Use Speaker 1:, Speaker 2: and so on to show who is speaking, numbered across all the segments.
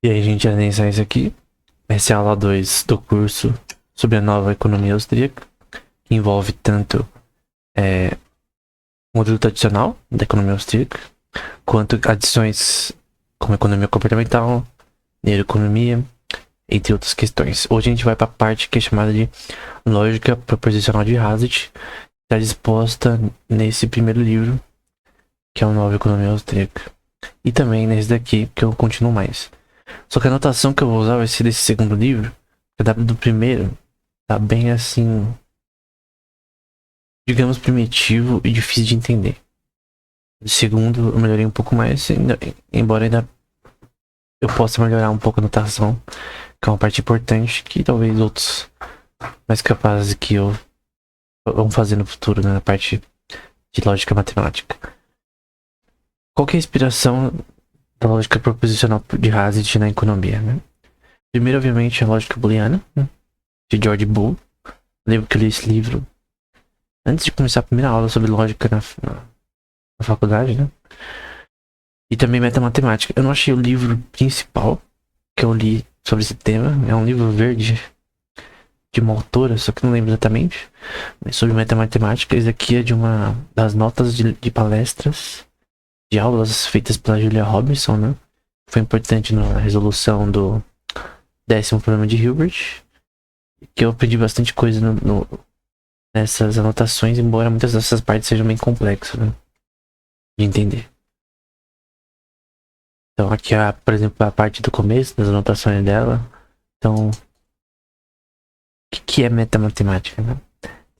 Speaker 1: E aí, gente, analisar isso aqui. Essa é a aula 2 do curso sobre a nova economia austríaca, que envolve tanto o modelo tradicional da economia austríaca, quanto adições como economia comportamental, neuroeconomia, entre outras questões. Hoje a gente vai para a parte que é chamada de lógica proposicional de Hazlitt, que está disposta nesse primeiro livro, que é a nova economia austríaca, e também nesse daqui, que eu continuo mais. Só que a anotação que eu vou usar vai ser desse segundo livro, porque a do primeiro tá bem assim, digamos, primitivo e difícil de entender. O segundo eu melhorei um pouco mais, embora ainda eu possa melhorar um pouco a anotação, que é uma parte importante que talvez outros mais capazes que eu vão fazer no futuro, né, na parte de lógica matemática. Qual que é a inspiração da lógica proposicional de Hazlitt na economia, né? Primeiro, obviamente, a lógica booleana, né, de George Boole. Lembro que eu li esse livro antes de começar a primeira aula sobre lógica na faculdade, né? E também metamatemática. Eu não achei o livro principal que eu li sobre esse tema. É um livro verde de uma autora, só que não lembro exatamente. Mas sobre metamatemática. Esse aqui é de uma das notas de palestras, de aulas feitas pela Julia Robinson, né? Foi importante na resolução do 10º problema de Hilbert. Que eu aprendi bastante coisa nessas anotações, embora muitas dessas partes sejam bem complexas, né, de entender. Então aqui, por exemplo, a parte do começo, das anotações dela. Então, o que é metamatemática, né?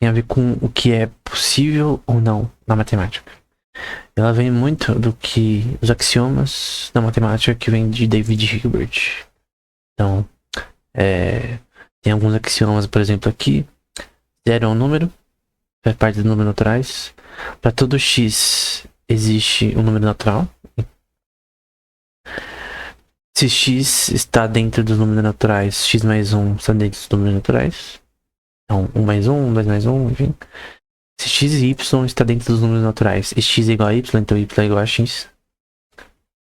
Speaker 1: Tem a ver com o que é possível ou não na matemática. Ela vem muito do que os axiomas da matemática que vem de David Hilbert. Então, tem alguns axiomas, por exemplo, aqui. Zero é um número, faz parte dos números naturais. Para todo x existe um número natural. Se x está dentro dos números naturais, x mais 1 está dentro dos números naturais. Então, 1 mais 1, 2 mais 1, enfim. Se x e y está dentro dos números naturais, e x é igual a y, então y é igual a x.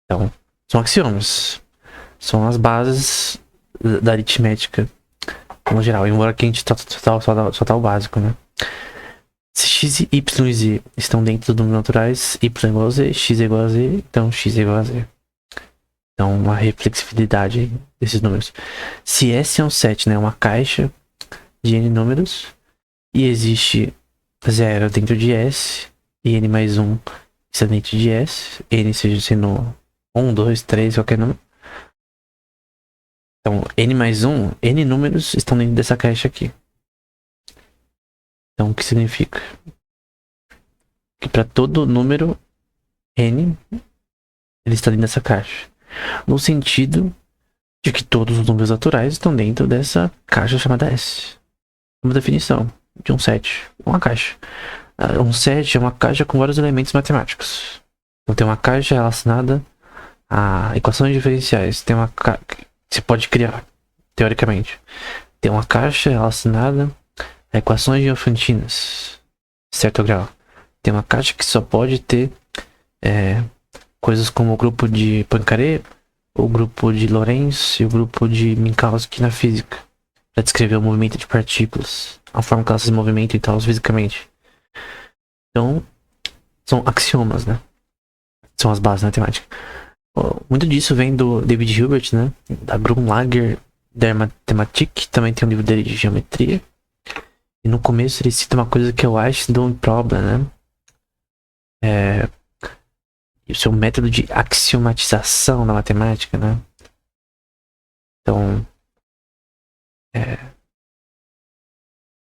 Speaker 1: Então, são axiomas. São as bases da aritmética no geral, embora aqui a gente só tá o básico, né? Se x, y e z estão dentro dos números naturais, y é igual a z, x é igual a z, então x é igual a z. Então, uma reflexibilidade desses números. Se S é um set, né, uma caixa de n números, e existe 0 dentro de S, e n mais 1 está dentro de S, n seja sendo 1, 2, 3, qualquer número. Então, n mais 1, n números estão dentro dessa caixa aqui. Então, o que significa? Que para todo número n, ele está dentro dessa caixa. No sentido de que todos os números naturais estão dentro dessa caixa chamada S. Uma definição de um set, uma caixa. Um set é uma caixa com vários elementos matemáticos. Então, tem uma caixa relacionada a equações diferenciais. Tem uma você pode criar, teoricamente. Tem uma caixa relacionada a equações diofantinas, certo grau. Tem uma caixa que só pode ter coisas como o grupo de Poincaré, o grupo de Lorentz e o grupo de Minkowski na física, para descrever o movimento de partículas, a forma que elas se movimentam e tal, fisicamente. Então, são axiomas, né? São as bases da matemática. Muito disso vem do David Hilbert, né? Da Grundlagen der Mathematik. Também tem um livro dele de geometria. E no começo ele cita uma coisa que é o Einstein Problem, né? O seu método de axiomatização na matemática, né? Então,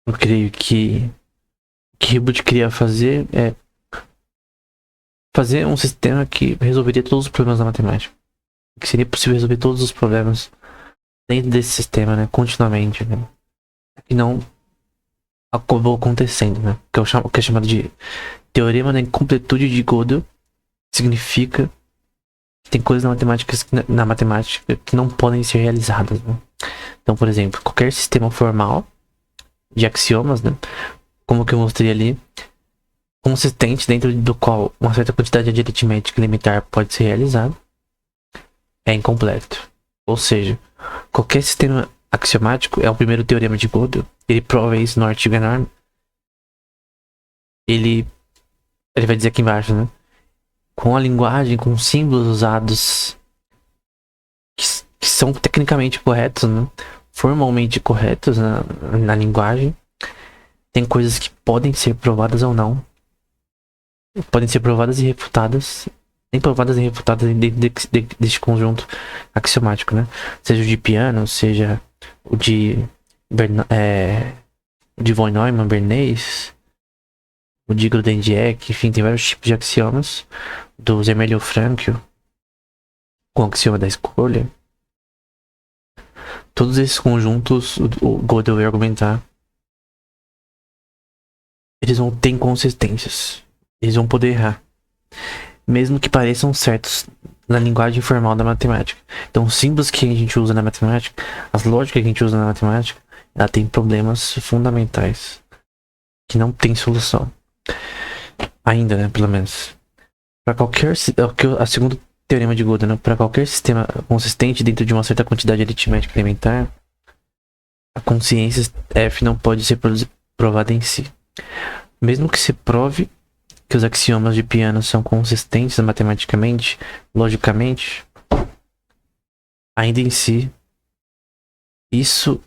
Speaker 1: eu creio que o que Hilbert queria fazer é fazer um sistema que resolveria todos os problemas da matemática. Que seria possível resolver todos os problemas dentro desse sistema, né? Continuamente, né? E não acabou acontecendo, né? Que é chamado de teorema da incompletude de Gödel. Significa que tem coisas na matemática que não podem ser realizadas, né? Então, por exemplo, qualquer sistema formal de axiomas, né? Como que eu mostrei ali, consistente dentro do qual uma certa quantidade de aritmética elementar pode ser realizada, é incompleto. Ou seja, qualquer sistema axiomático é o primeiro teorema de Gödel. Ele prova isso no artigo enorme. Ele vai dizer aqui embaixo, né? Com a linguagem, com símbolos usados que são tecnicamente corretos, né? Formalmente corretos na linguagem, tem coisas que podem ser provadas ou não. Podem ser provadas e refutadas. Nem provadas e refutadas deste conjunto axiomático, né? Seja o de Peano, seja o de von Neumann, Bernays, o de Grothendieck, enfim, tem vários tipos de axiomas. Do Zermelo-Fraenkel, com o axioma da escolha. Todos esses conjuntos, o Gödel vai argumentar, eles vão ter inconsistências. Eles vão poder errar. Mesmo que pareçam certos na linguagem formal da matemática. Então, os símbolos que a gente usa na matemática, as lógicas que a gente usa na matemática, ela tem problemas fundamentais que não tem solução. Ainda, né? Pelo menos. Para qualquer... A segunda teorema de Gödel, né? Para qualquer sistema consistente dentro de uma certa quantidade aritmética elementar, a consciência F não pode ser provada em si. Mesmo que se prove que os axiomas de Peano são consistentes matematicamente, logicamente, ainda em si, isso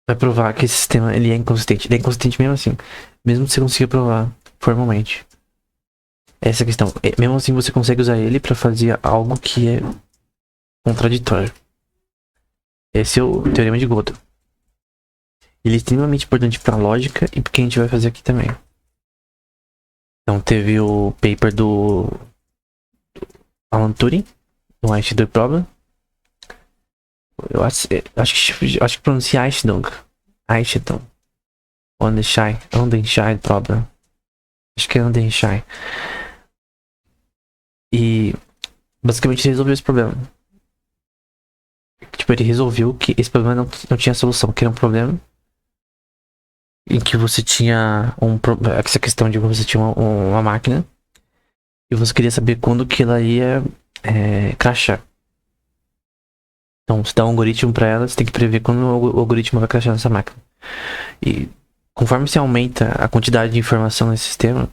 Speaker 1: vai provar que esse sistema ele é inconsistente. Ele é inconsistente mesmo assim, mesmo que você consiga provar formalmente. Essa é a questão. Mesmo assim, você consegue usar ele para fazer algo que é contraditório. Esse é o teorema de Gödel. Ele é extremamente importante para a lógica e porque a gente vai fazer aqui também. Então teve o paper do Alan Turing, do Einstein Problem. Eu acho que pronuncia Einstein. Ondenschein Problem. Acho que é Ondenschein. E basicamente ele resolveu esse problema. Tipo, ele resolveu que esse problema não tinha solução, que era um problema em que você tinha essa questão de você tinha uma máquina e você queria saber quando que ela ia crashar. Então, você dá um algoritmo para ela, você tem que prever quando o algoritmo vai crashar nessa máquina. E conforme você aumenta a quantidade de informação nesse sistema,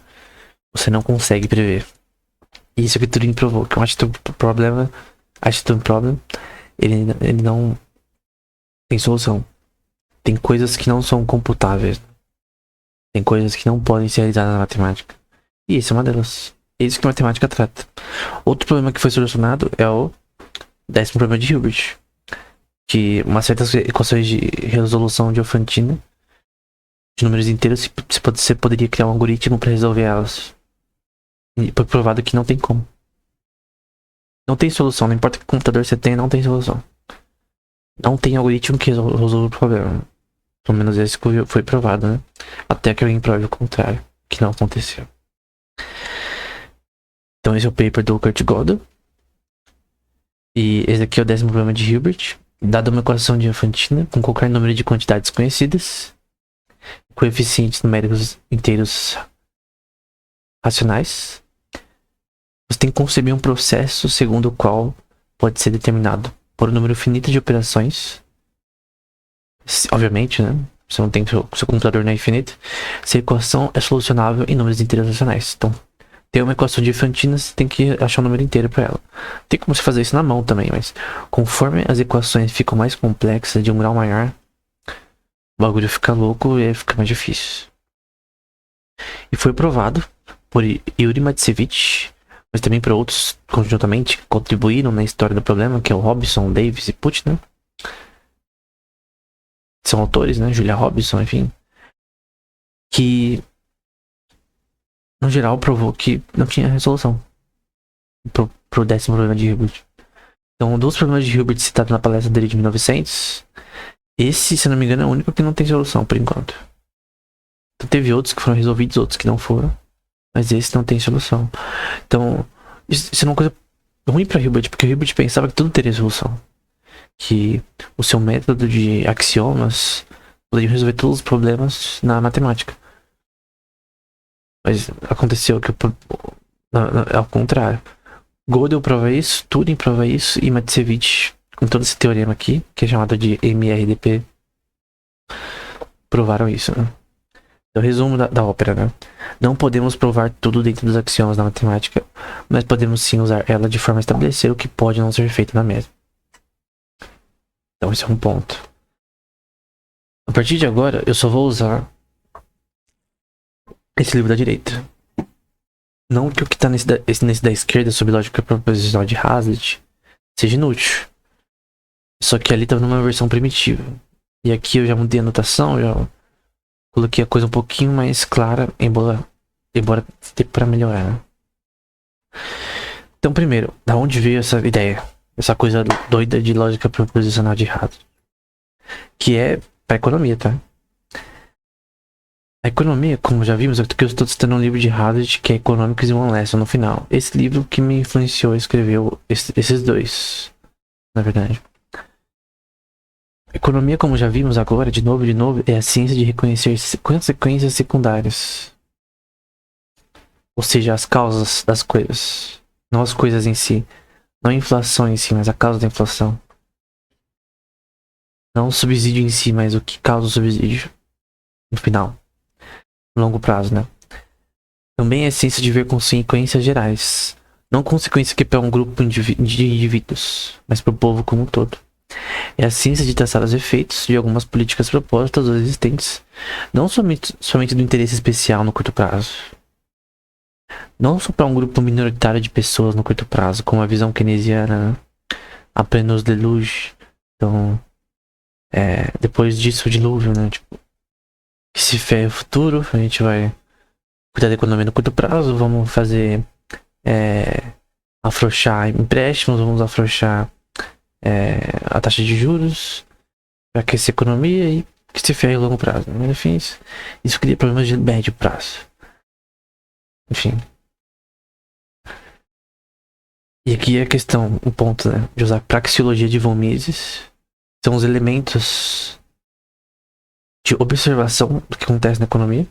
Speaker 1: você não consegue prever. E isso que o Turing provou, que o Einstein Problem, ele não tem solução. Tem coisas que não são computáveis. Tem coisas que não podem ser realizadas na matemática. E isso é uma delas. É isso que a matemática trata. Outro problema que foi solucionado é o 10º problema de Hilbert. Que umas certas equações de resolução diofantina de números inteiros, você poderia criar um algoritmo para resolver elas. E foi provado que não tem como. Não tem solução. Não importa que computador você tenha, não tem solução. Não tem algoritmo que resolva o problema. Pelo menos esse foi provado, né? Até que alguém prove o contrário, que não aconteceu. Então esse é o paper do Kurt Gödel. E esse aqui é o 10º problema de Hilbert. Dada uma equação diofantina com qualquer número de quantidades conhecidas, coeficientes numéricos inteiros racionais, você tem que conceber um processo segundo o qual pode ser determinado por um número finito de operações. Obviamente, né? Você não tem seu computador não é infinito. Se a equação é solucionável em números inteiros racionais. Então, tem uma equação diofantina, você tem que achar um número inteiro para ela. Tem como você fazer isso na mão também, mas conforme as equações ficam mais complexas, de um grau maior, o bagulho fica louco e fica mais difícil. E foi provado por Yuri Matsevich, mas também por outros conjuntamente que contribuíram na história do problema, que é o Robson, Davis e Putnam. São autores, né? Julia Robson, enfim. Que, no geral, provou que não tinha resolução pro 10º problema de Hilbert. Então, dos problemas de Hilbert citados na palestra dele de 1900, esse, se não me engano, é o único que não tem solução, por enquanto. Então, teve outros que foram resolvidos, outros que não foram. Mas esse não tem solução. Então, isso é uma coisa ruim pra Hilbert, porque o Hilbert pensava que tudo teria solução. Que o seu método de axiomas poderia resolver todos os problemas na matemática. Mas aconteceu que é ao contrário. Gödel prova isso, Turing prova isso e Matsevich com todo esse teorema aqui, que é chamado de MRDP, provaram isso, né? Então, resumo da ópera, né? Não podemos provar tudo dentro dos axiomas da matemática, mas podemos sim usar ela de forma a estabelecer o que pode não ser feito na mesma. Então, esse é um ponto. A partir de agora, eu só vou usar esse livro da direita. Não que o que tá nesse da esquerda sobre lógica proposicional de Hazlitt seja inútil. Só que ali tava numa versão primitiva. E aqui eu já mudei a notação, já coloquei a coisa um pouquinho mais clara, embora dê pra melhorar, né? Então, primeiro, da onde veio essa ideia? Essa coisa doida de lógica proposicional de Hazlitt? Que é pra economia, tá? A economia, como já vimos, aqui eu estou citando um livro de Hazlitt, que é Economics in One Lesson, no final. Esse livro que me influenciou a escrever esses dois, na verdade. Economia, como já vimos agora, de novo, é a ciência de reconhecer consequências secundárias. Ou seja, as causas das coisas. Não as coisas em si. Não a inflação em si, mas a causa da inflação. Não o subsídio em si, mas o que causa o subsídio. No final. No longo prazo, né? Também é ciência de ver consequências gerais. Não consequências que para um grupo de indivíduos, mas para o povo como um todo. É a ciência de traçar os efeitos de algumas políticas propostas ou existentes, não somente do interesse especial no curto prazo. Não só para um grupo minoritário de pessoas no curto prazo, como a visão keynesiana, né? Apenas deluge. Então, depois disso, o dilúvio, né? Tipo, que se ferre o futuro, a gente vai cuidar da economia no curto prazo, vamos fazer afrouxar empréstimos, vamos afrouxar a taxa de juros para aquecer a economia e que se ferre a longo prazo. Mas, enfim, isso cria problemas de médio prazo. Enfim. E aqui é a questão, o ponto, né, de usar praxeologia de von Mises. São os elementos de observação do que acontece na economia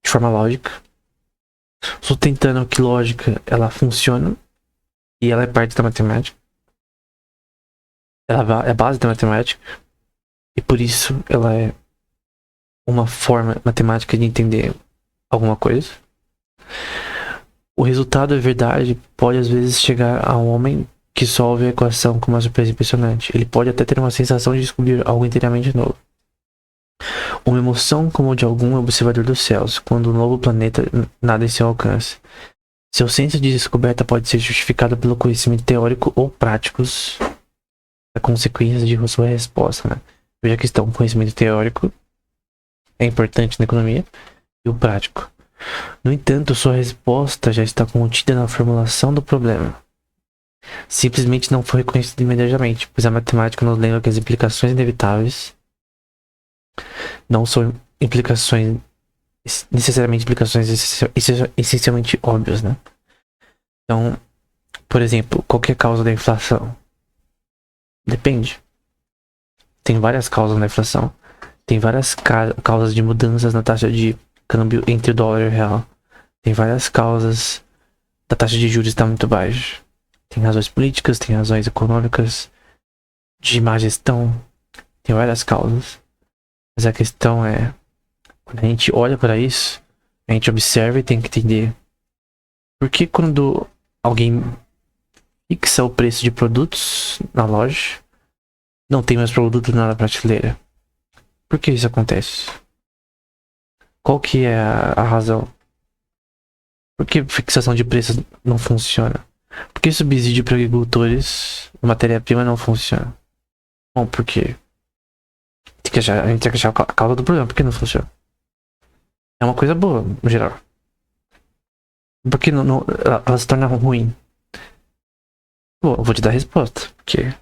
Speaker 1: de forma lógica, sustentando que lógica ela funciona e ela é parte da matemática. Ela é a base da matemática e por isso ela é uma forma matemática de entender alguma coisa. O resultado é verdade, pode às vezes chegar a um homem que solve a equação com uma surpresa impressionante. Ele pode até ter uma sensação de descobrir algo inteiramente novo. Uma emoção como a de algum observador dos céus, quando um novo planeta nada em seu alcance. Seu senso de descoberta pode ser justificado pelo conhecimento teórico ou práticos da consequência de sua resposta, né? Veja a questão, o conhecimento teórico é importante na economia e o prático. No entanto, sua resposta já está contida na formulação do problema. Simplesmente não foi reconhecida imediatamente, pois a matemática nos lembra que as implicações inevitáveis não são necessariamente implicações essencialmente óbvias, né? Então, por exemplo, qual que é a causa da inflação? Depende. Tem várias causas da inflação. Tem várias causas de mudanças na taxa de câmbio entre o dólar e o real. Tem várias causas da taxa de juros estar muito baixa. Tem razões políticas, tem razões econômicas, de má gestão. Tem várias causas. Mas a questão é, quando a gente olha para isso, a gente observa e tem que entender por que quando alguém fixa o preço de produtos na loja, não tem mais produto na prateleira. Por que isso acontece? Qual que é a razão? Por que fixação de preços não funciona? Por que subsídio para agricultores, matéria-prima não funciona? Bom, porque a gente tem que achar a causa do problema. Por que não funciona? É uma coisa boa, no geral. Por que ela se torna ruim? Bom, eu vou te dar a resposta. Porque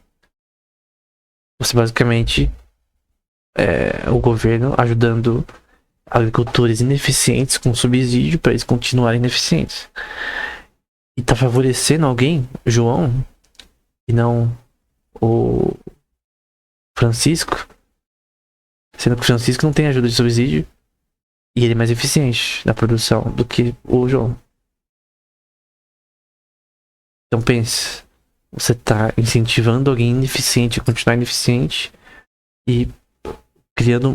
Speaker 1: você basicamente o governo ajudando agricultores ineficientes com subsídio para eles continuarem ineficientes. E tá favorecendo alguém, João, e não o Francisco. Sendo que o Francisco não tem ajuda de subsídio e ele é mais eficiente na produção do que o João. Então pense, você tá incentivando alguém ineficiente a continuar ineficiente e criando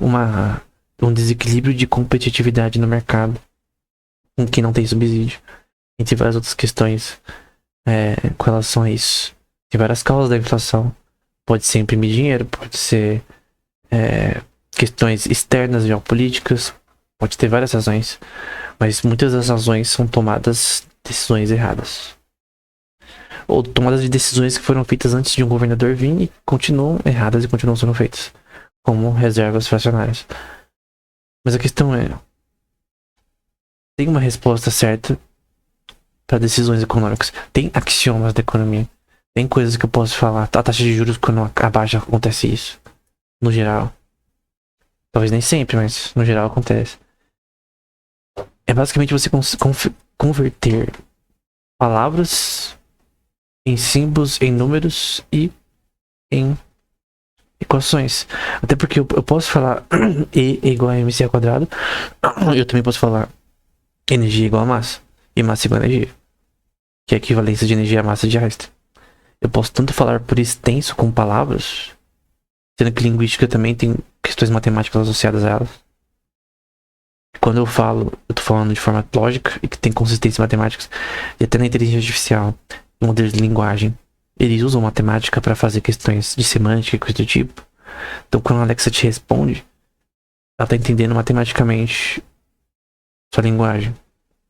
Speaker 1: um desequilíbrio de competitividade no mercado com quem não tem subsídio. Entre várias outras questões com relação a isso. Tem várias causas da inflação. Pode ser imprimir dinheiro, pode ser questões externas, geopolíticas, pode ter várias razões. Mas muitas das razões são decisões erradas. Ou tomadas de decisões que foram feitas antes de um governador vir e continuam erradas e continuam sendo feitas. Como reservas fracionárias. Mas a questão é... tem uma resposta certa para decisões econômicas. Tem axiomas da economia. Tem coisas que eu posso falar. A taxa de juros, quando abaixa, acontece isso. No geral. Talvez nem sempre, mas no geral acontece. É basicamente você converter palavras em símbolos, em números e em equações. Até porque eu posso falar E igual a mc ao quadrado. Eu também posso falar energia igual a massa. E massa igual a energia. Que é a equivalência de energia à massa de Einstein. Eu posso tanto falar por extenso com palavras, sendo que linguística também tem questões matemáticas associadas a elas. Quando eu falo, eu tô falando de forma lógica e que tem consistência matemática. E até na inteligência artificial, modelos de linguagem, eles usam matemática para fazer questões de semântica e coisa do tipo. Então quando a Alexa te responde, ela tá entendendo matematicamente sua linguagem.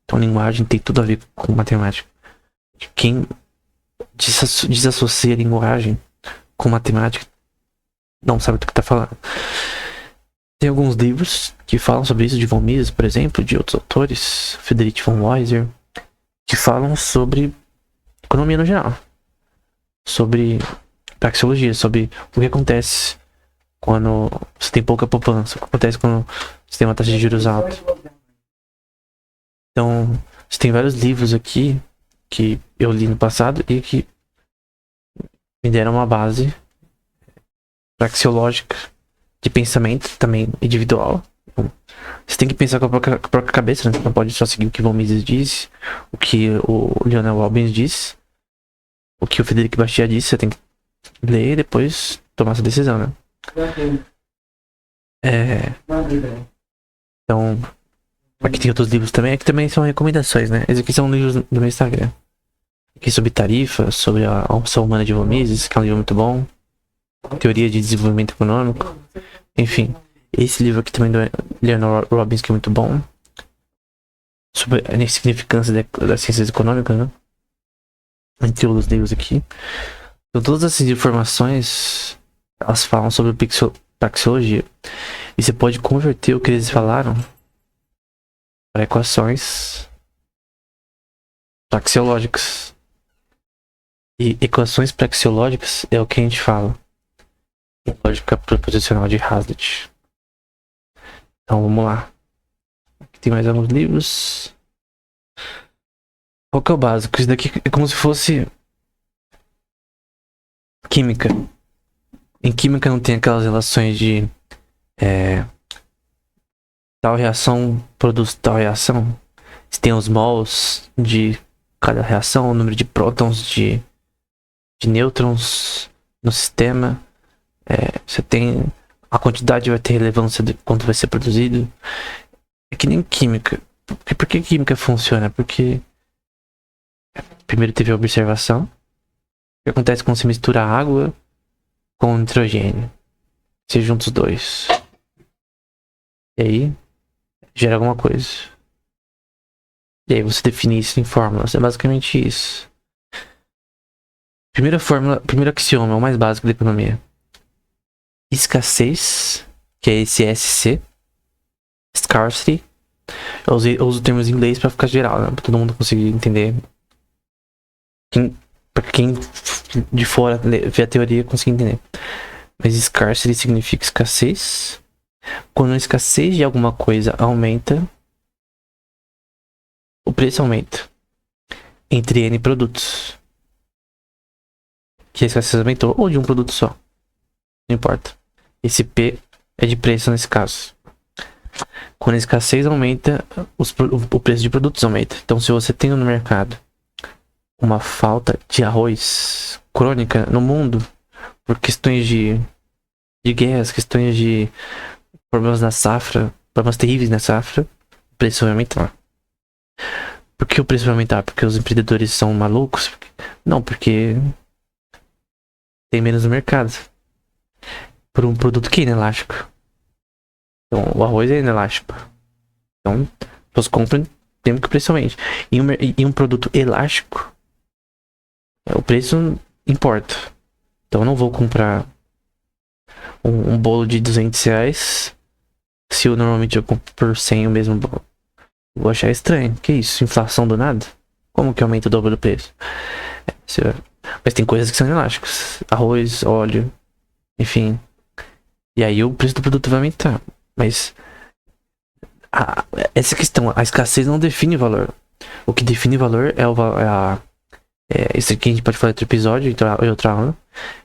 Speaker 1: Então a linguagem tem tudo a ver com matemática. Quem desassocia a linguagem com matemática não sabe do que tá falando. Tem alguns livros que falam sobre isso, de von Mises, por exemplo, de outros autores, Friedrich von Weiser, que falam sobre economia no geral, sobre praxeologia, sobre o que acontece quando você tem pouca poupança, o que acontece quando você tem uma taxa de juros alta. Então, você tem vários livros aqui que eu li no passado e que me deram uma base praxeológica de pensamento também individual. Você tem que pensar com a própria cabeça, né? Você não pode só seguir o que von Mises disse, o que o Lionel Robbins disse, o que o Frederic Bastiat disse. Você tem que ler e depois tomar essa decisão, né? Então, aqui tem outros livros também, que também são recomendações, né? Esses aqui são livros do meu Instagram. Aqui sobre tarifa, sobre a opção humana de von Mises, que é um livro muito bom. Teoria de desenvolvimento econômico. Enfim, esse livro aqui também do Leonard Robbins, que é muito bom. Sobre a insignificância das ciências econômicas, né? Entre outros livros aqui. Então todas essas informações, elas falam sobre praxeologia. E você pode converter o que eles falaram para equações praxeológicas. E equações praxeológicas é o que a gente fala em lógica proposicional de Hazlitt. Então vamos lá. Aqui tem mais alguns livros. Qual que é o básico? Isso daqui é como se fosse química. Em química não tem aquelas relações de tal reação produz tal reação. Você tem os mols de cada reação, o número de prótons, de nêutrons no sistema. Você tem a quantidade, vai ter relevância de quanto vai ser produzido. É que nem química. Por que química funciona? Porque primeiro teve a observação. O que acontece quando você mistura água com nitrogênio? Você junta os dois. E aí gera alguma coisa. E aí você define isso em fórmulas. É basicamente isso. Primeira fórmula, primeiro axioma, o mais básico da economia. Escassez, que é esse SC. Scarcity. Eu uso termos em inglês pra ficar geral, né? Pra todo mundo conseguir entender. Pra quem de fora vê a teoria conseguir entender. Mas scarcity significa escassez. Quando a escassez de alguma coisa aumenta, o preço aumenta. Entre N produtos. Que a escassez aumentou, ou de um produto só. Não importa. Esse P é de preço nesse caso. Quando a escassez aumenta, o preço de produtos aumenta. Então se você tem no mercado uma falta de arroz crônica no mundo por questões de guerras, questões de problemas na safra, problemas terríveis na safra, o preço vai aumentar. Por que o preço vai aumentar? Porque os empreendedores são malucos? Não, porque tem menos no mercado. Por um produto que é inelástico. Então, o arroz é inelástico. Então, as pessoas compram mesmo que o preço aumente. E um produto elástico, o preço importa. Então, eu não vou comprar um bolo de R$ 200 se eu normalmente eu compro por 100 o mesmo bolo. Vou achar estranho. Que isso? Inflação do nada? Como que aumenta o dobro do preço? Mas tem coisas que são elásticas. Arroz, óleo, enfim. E aí o preço do produto vai aumentar. Mas essa questão, a escassez não define valor. O que define valor é isso aqui a gente pode falar em outro episódio, em outra aula.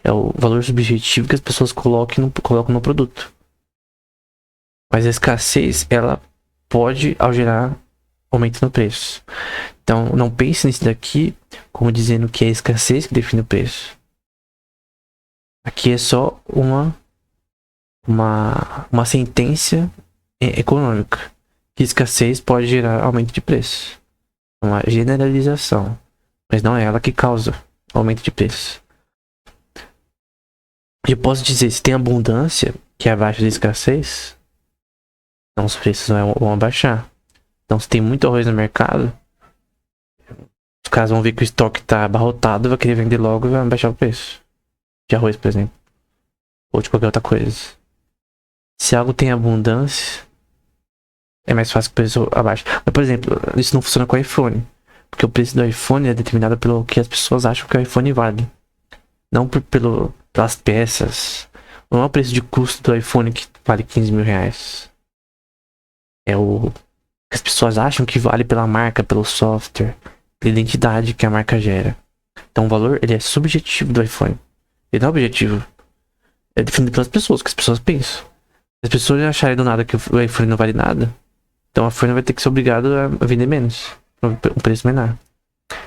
Speaker 1: É o valor subjetivo que as pessoas colocam no produto. Mas a escassez, ela pode gerar aumento no preço. Então, não pense nisso daqui como dizendo que é a escassez que define o preço. Aqui é só uma sentença econômica. Que escassez pode gerar aumento de preço. Uma generalização. Mas não é ela que causa aumento de preço. Eu posso dizer, se tem abundância, que é abaixo da escassez, então os preços vão abaixar. Então, se tem muito arroz no mercado, os caras vão ver que o estoque tá abarrotado, vai querer vender logo e vai baixar o preço. De arroz, por exemplo. Ou de qualquer outra coisa. Se algo tem abundância, é mais fácil que o preço abaixe. Mas, por exemplo, isso não funciona com o iPhone. Porque o preço do iPhone é determinado pelo que as pessoas acham que o iPhone vale. Não pelas peças. Não é o preço de custo do iPhone que vale R$ 15.000. É o que as pessoas acham que vale pela marca, pelo software, pela identidade que a marca gera. Então o valor, ele é subjetivo do iPhone. Ele não é objetivo. É definido pelas pessoas, que as pessoas pensam. Se as pessoas acharem do nada que o iPhone não vale nada, então o iPhone vai ter que ser obrigado a vender menos. Um preço menor.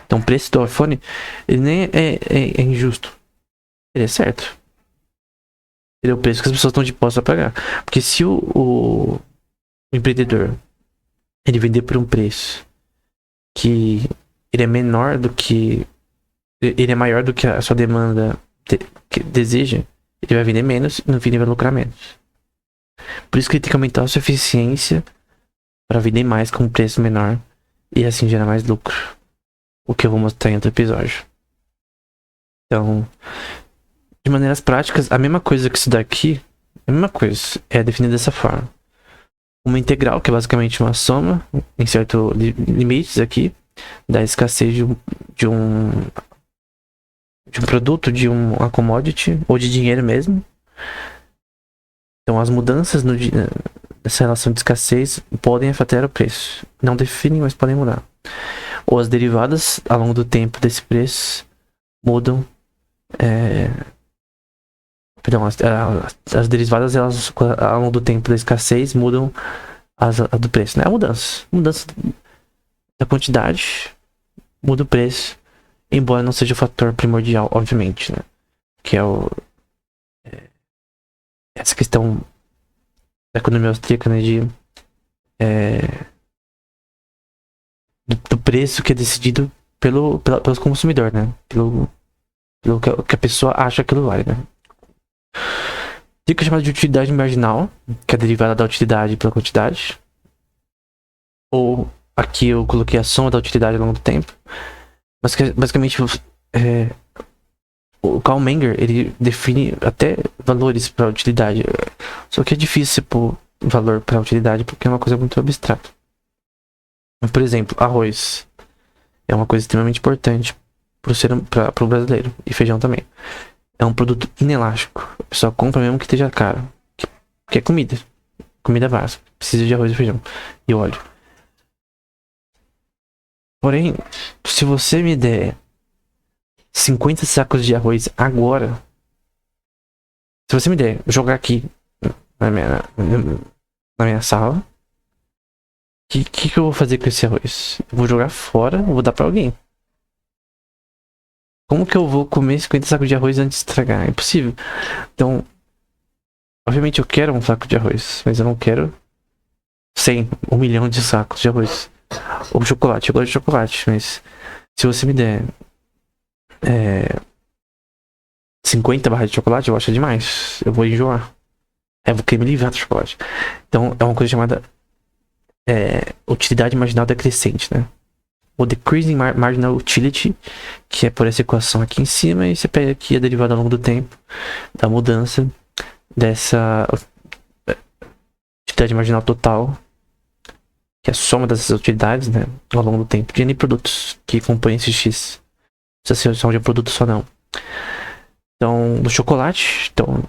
Speaker 1: Então o preço do iPhone, ele nem é injusto. Ele é certo. Ele é o preço que as pessoas estão dispostas a pagar. Porque se o empreendedor ele vender por um preço que ele é menor do que... Ele é maior do que a sua demanda que deseja, ele vai vender menos e no fim ele vai lucrar menos. Por isso que ele tem que aumentar a sua eficiência para vender mais com um preço menor e assim gerar mais lucro. O que eu vou mostrar em outro episódio. Então, de maneiras práticas, a mesma coisa que isso daqui, a mesma coisa, é definida dessa forma. Uma integral, que é basicamente uma soma, em certos limites aqui, da escassez de um produto, de uma commodity, ou de dinheiro mesmo. Então, as mudanças nessa relação de escassez podem afetar o preço. Não definem, mas podem mudar. Ou as derivadas, ao longo do tempo desse preço, mudam. Perdão, as derivadas, elas, ao longo do tempo da escassez, mudam a do preço, né? A mudança da quantidade muda o preço, embora não seja o fator primordial, obviamente, né? Que é essa questão da economia austríaca, né? Do preço que é decidido pelos consumidores, né? Pelo que a pessoa acha que aquilo vale, né? Dica chamada de utilidade marginal, que é derivada da utilidade pela quantidade. Ou aqui eu coloquei a soma da utilidade ao longo do tempo. Mas basicamente o Karl Menger, ele define até valores para utilidade. Só que é difícil pôr valor para utilidade porque é uma coisa muito abstrata. Por exemplo, arroz é uma coisa extremamente importante para o brasileiro. E feijão também. É um produto inelástico. A pessoa compra mesmo que esteja caro. Que é comida. Comida básica. Precisa de arroz e feijão. E óleo. Porém, se você me der 50 sacos de arroz agora. Se você me der jogar aqui na minha sala. O que eu vou fazer com esse arroz? Eu vou jogar fora ou vou dar pra alguém? Como que eu vou comer 50 sacos de arroz antes de estragar? É impossível. Então, obviamente eu quero um saco de arroz, mas eu não quero 100, 1 milhão de sacos de arroz. Ou chocolate, eu gosto de chocolate, mas se você me der é, 50 barras de chocolate, eu acho demais. Eu vou enjoar. Eu vou querer me livrar do chocolate. Então, é uma coisa chamada utilidade marginal decrescente, né? O decreasing marginal utility, que é por essa equação aqui em cima, e você pega aqui a derivada ao longo do tempo da mudança dessa utilidade marginal total, que é a soma dessas utilidades, né, ao longo do tempo, de N produtos que compõem esse X. Não precisa ser só de um produto só, não. Então, do chocolate, então,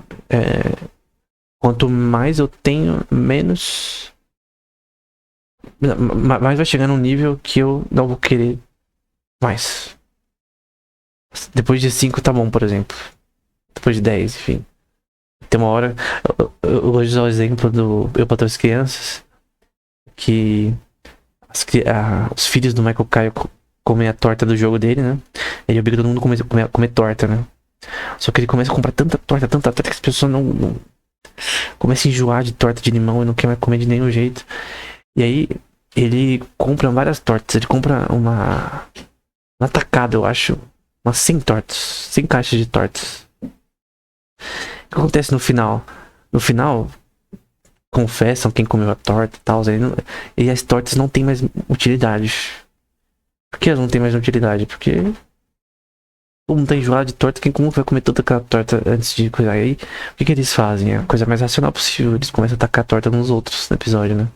Speaker 1: quanto mais eu tenho, menos. Mais vai chegar num nível que eu não vou querer mais. Depois de 5 tá bom, por exemplo. Depois de 10, enfim. Tem uma hora. Eu vou usar o exemplo do Eu Patrão as Crianças. Que os filhos do Michael Caio comem a torta do jogo dele, né? Ele obriga todo mundo a comer torta, né? Só que ele começa a comprar tanta torta que as pessoas não começam a enjoar de torta de limão e não quer mais comer de nenhum jeito. E aí ele compra várias tortas. Ele compra uma atacada, eu acho. Umas 100 tortas. 100 caixas de tortas. O que acontece no final? No final, confessam quem comeu a torta e tal. E as tortas não têm mais utilidade. Por que elas não têm mais utilidade? Porque todo mundo tá enjoado de torta. Como vai comer toda aquela torta antes de coisa? Aí, o que eles fazem? É a coisa mais racional possível. Eles começam a atacar a torta nos outros no episódio, né?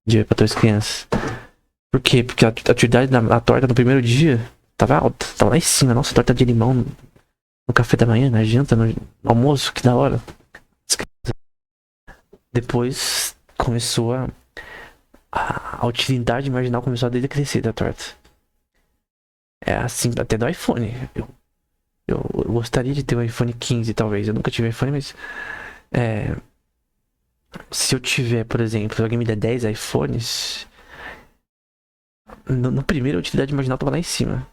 Speaker 1: De pra todas as crianças. Por quê? Porque a utilidade da torta no primeiro dia tava alta. Tava lá em cima. Nossa, torta de limão no café da manhã, na janta, no almoço. Que da hora. Depois começou a utilidade marginal começou a decrescer da torta. É assim até do iPhone. Eu gostaria de ter um iPhone 15, talvez. Eu nunca tive iPhone, mas se eu tiver, por exemplo, alguém me der 10 iPhones, no primeiro a utilidade marginal tava lá em cima.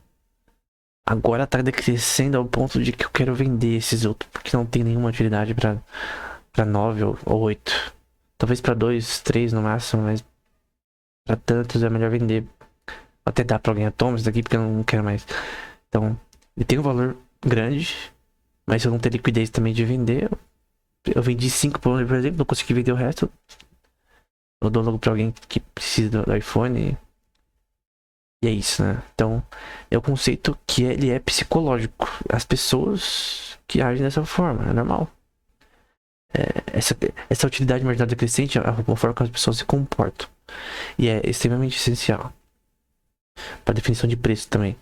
Speaker 1: Agora tá decrescendo ao ponto de que eu quero vender esses outros, porque não tem nenhuma utilidade pra 9 ou 8. Talvez pra 2, 3 no máximo, mas pra tantos é melhor vender. Até dar pra alguém, toma isso daqui porque eu não quero mais. Então, ele tem um valor grande, mas se eu não ter liquidez também de vender, eu vendi 5 por exemplo, não consegui vender o resto. Eu dou logo pra alguém que precisa do iPhone. E é isso, né? Então, é o conceito que ele é psicológico. As pessoas que agem dessa forma, é normal. Essa utilidade marginal decrescente é a forma que as pessoas se comportam. E é extremamente essencial para definição de preço também.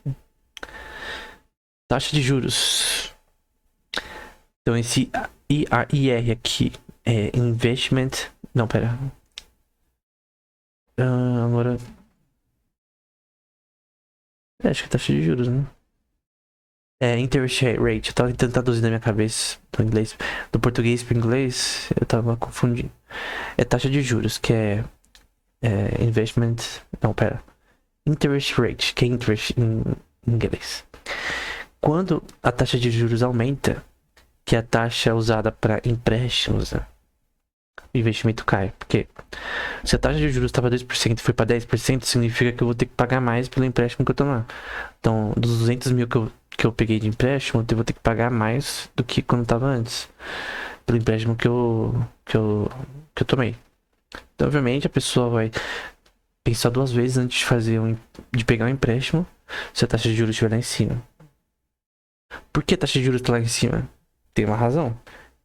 Speaker 1: Taxa de juros. Então, esse IR aqui é investment. Não, pera. Agora. Acho que é taxa de juros, né? Interest rate. Eu tava tentando traduzir na minha cabeça do inglês. Do português pro inglês, eu tava confundindo. É taxa de juros, que é investment. Não, pera. Interest rate, que é interest em inglês. Quando a taxa de juros aumenta, que é a taxa usada para empréstimos, né? O investimento cai. Porque se a taxa de juros estava 2% e foi para 10%, significa que eu vou ter que pagar mais pelo empréstimo que eu tomar. Então, dos 200 mil que eu peguei de empréstimo, eu vou ter que pagar mais do que quando estava antes. Pelo empréstimo que eu tomei. Então, obviamente, a pessoa vai pensar 2 vezes antes de pegar um empréstimo se a taxa de juros estiver lá em cima. Por que a taxa de juros está lá em cima? Tem uma razão.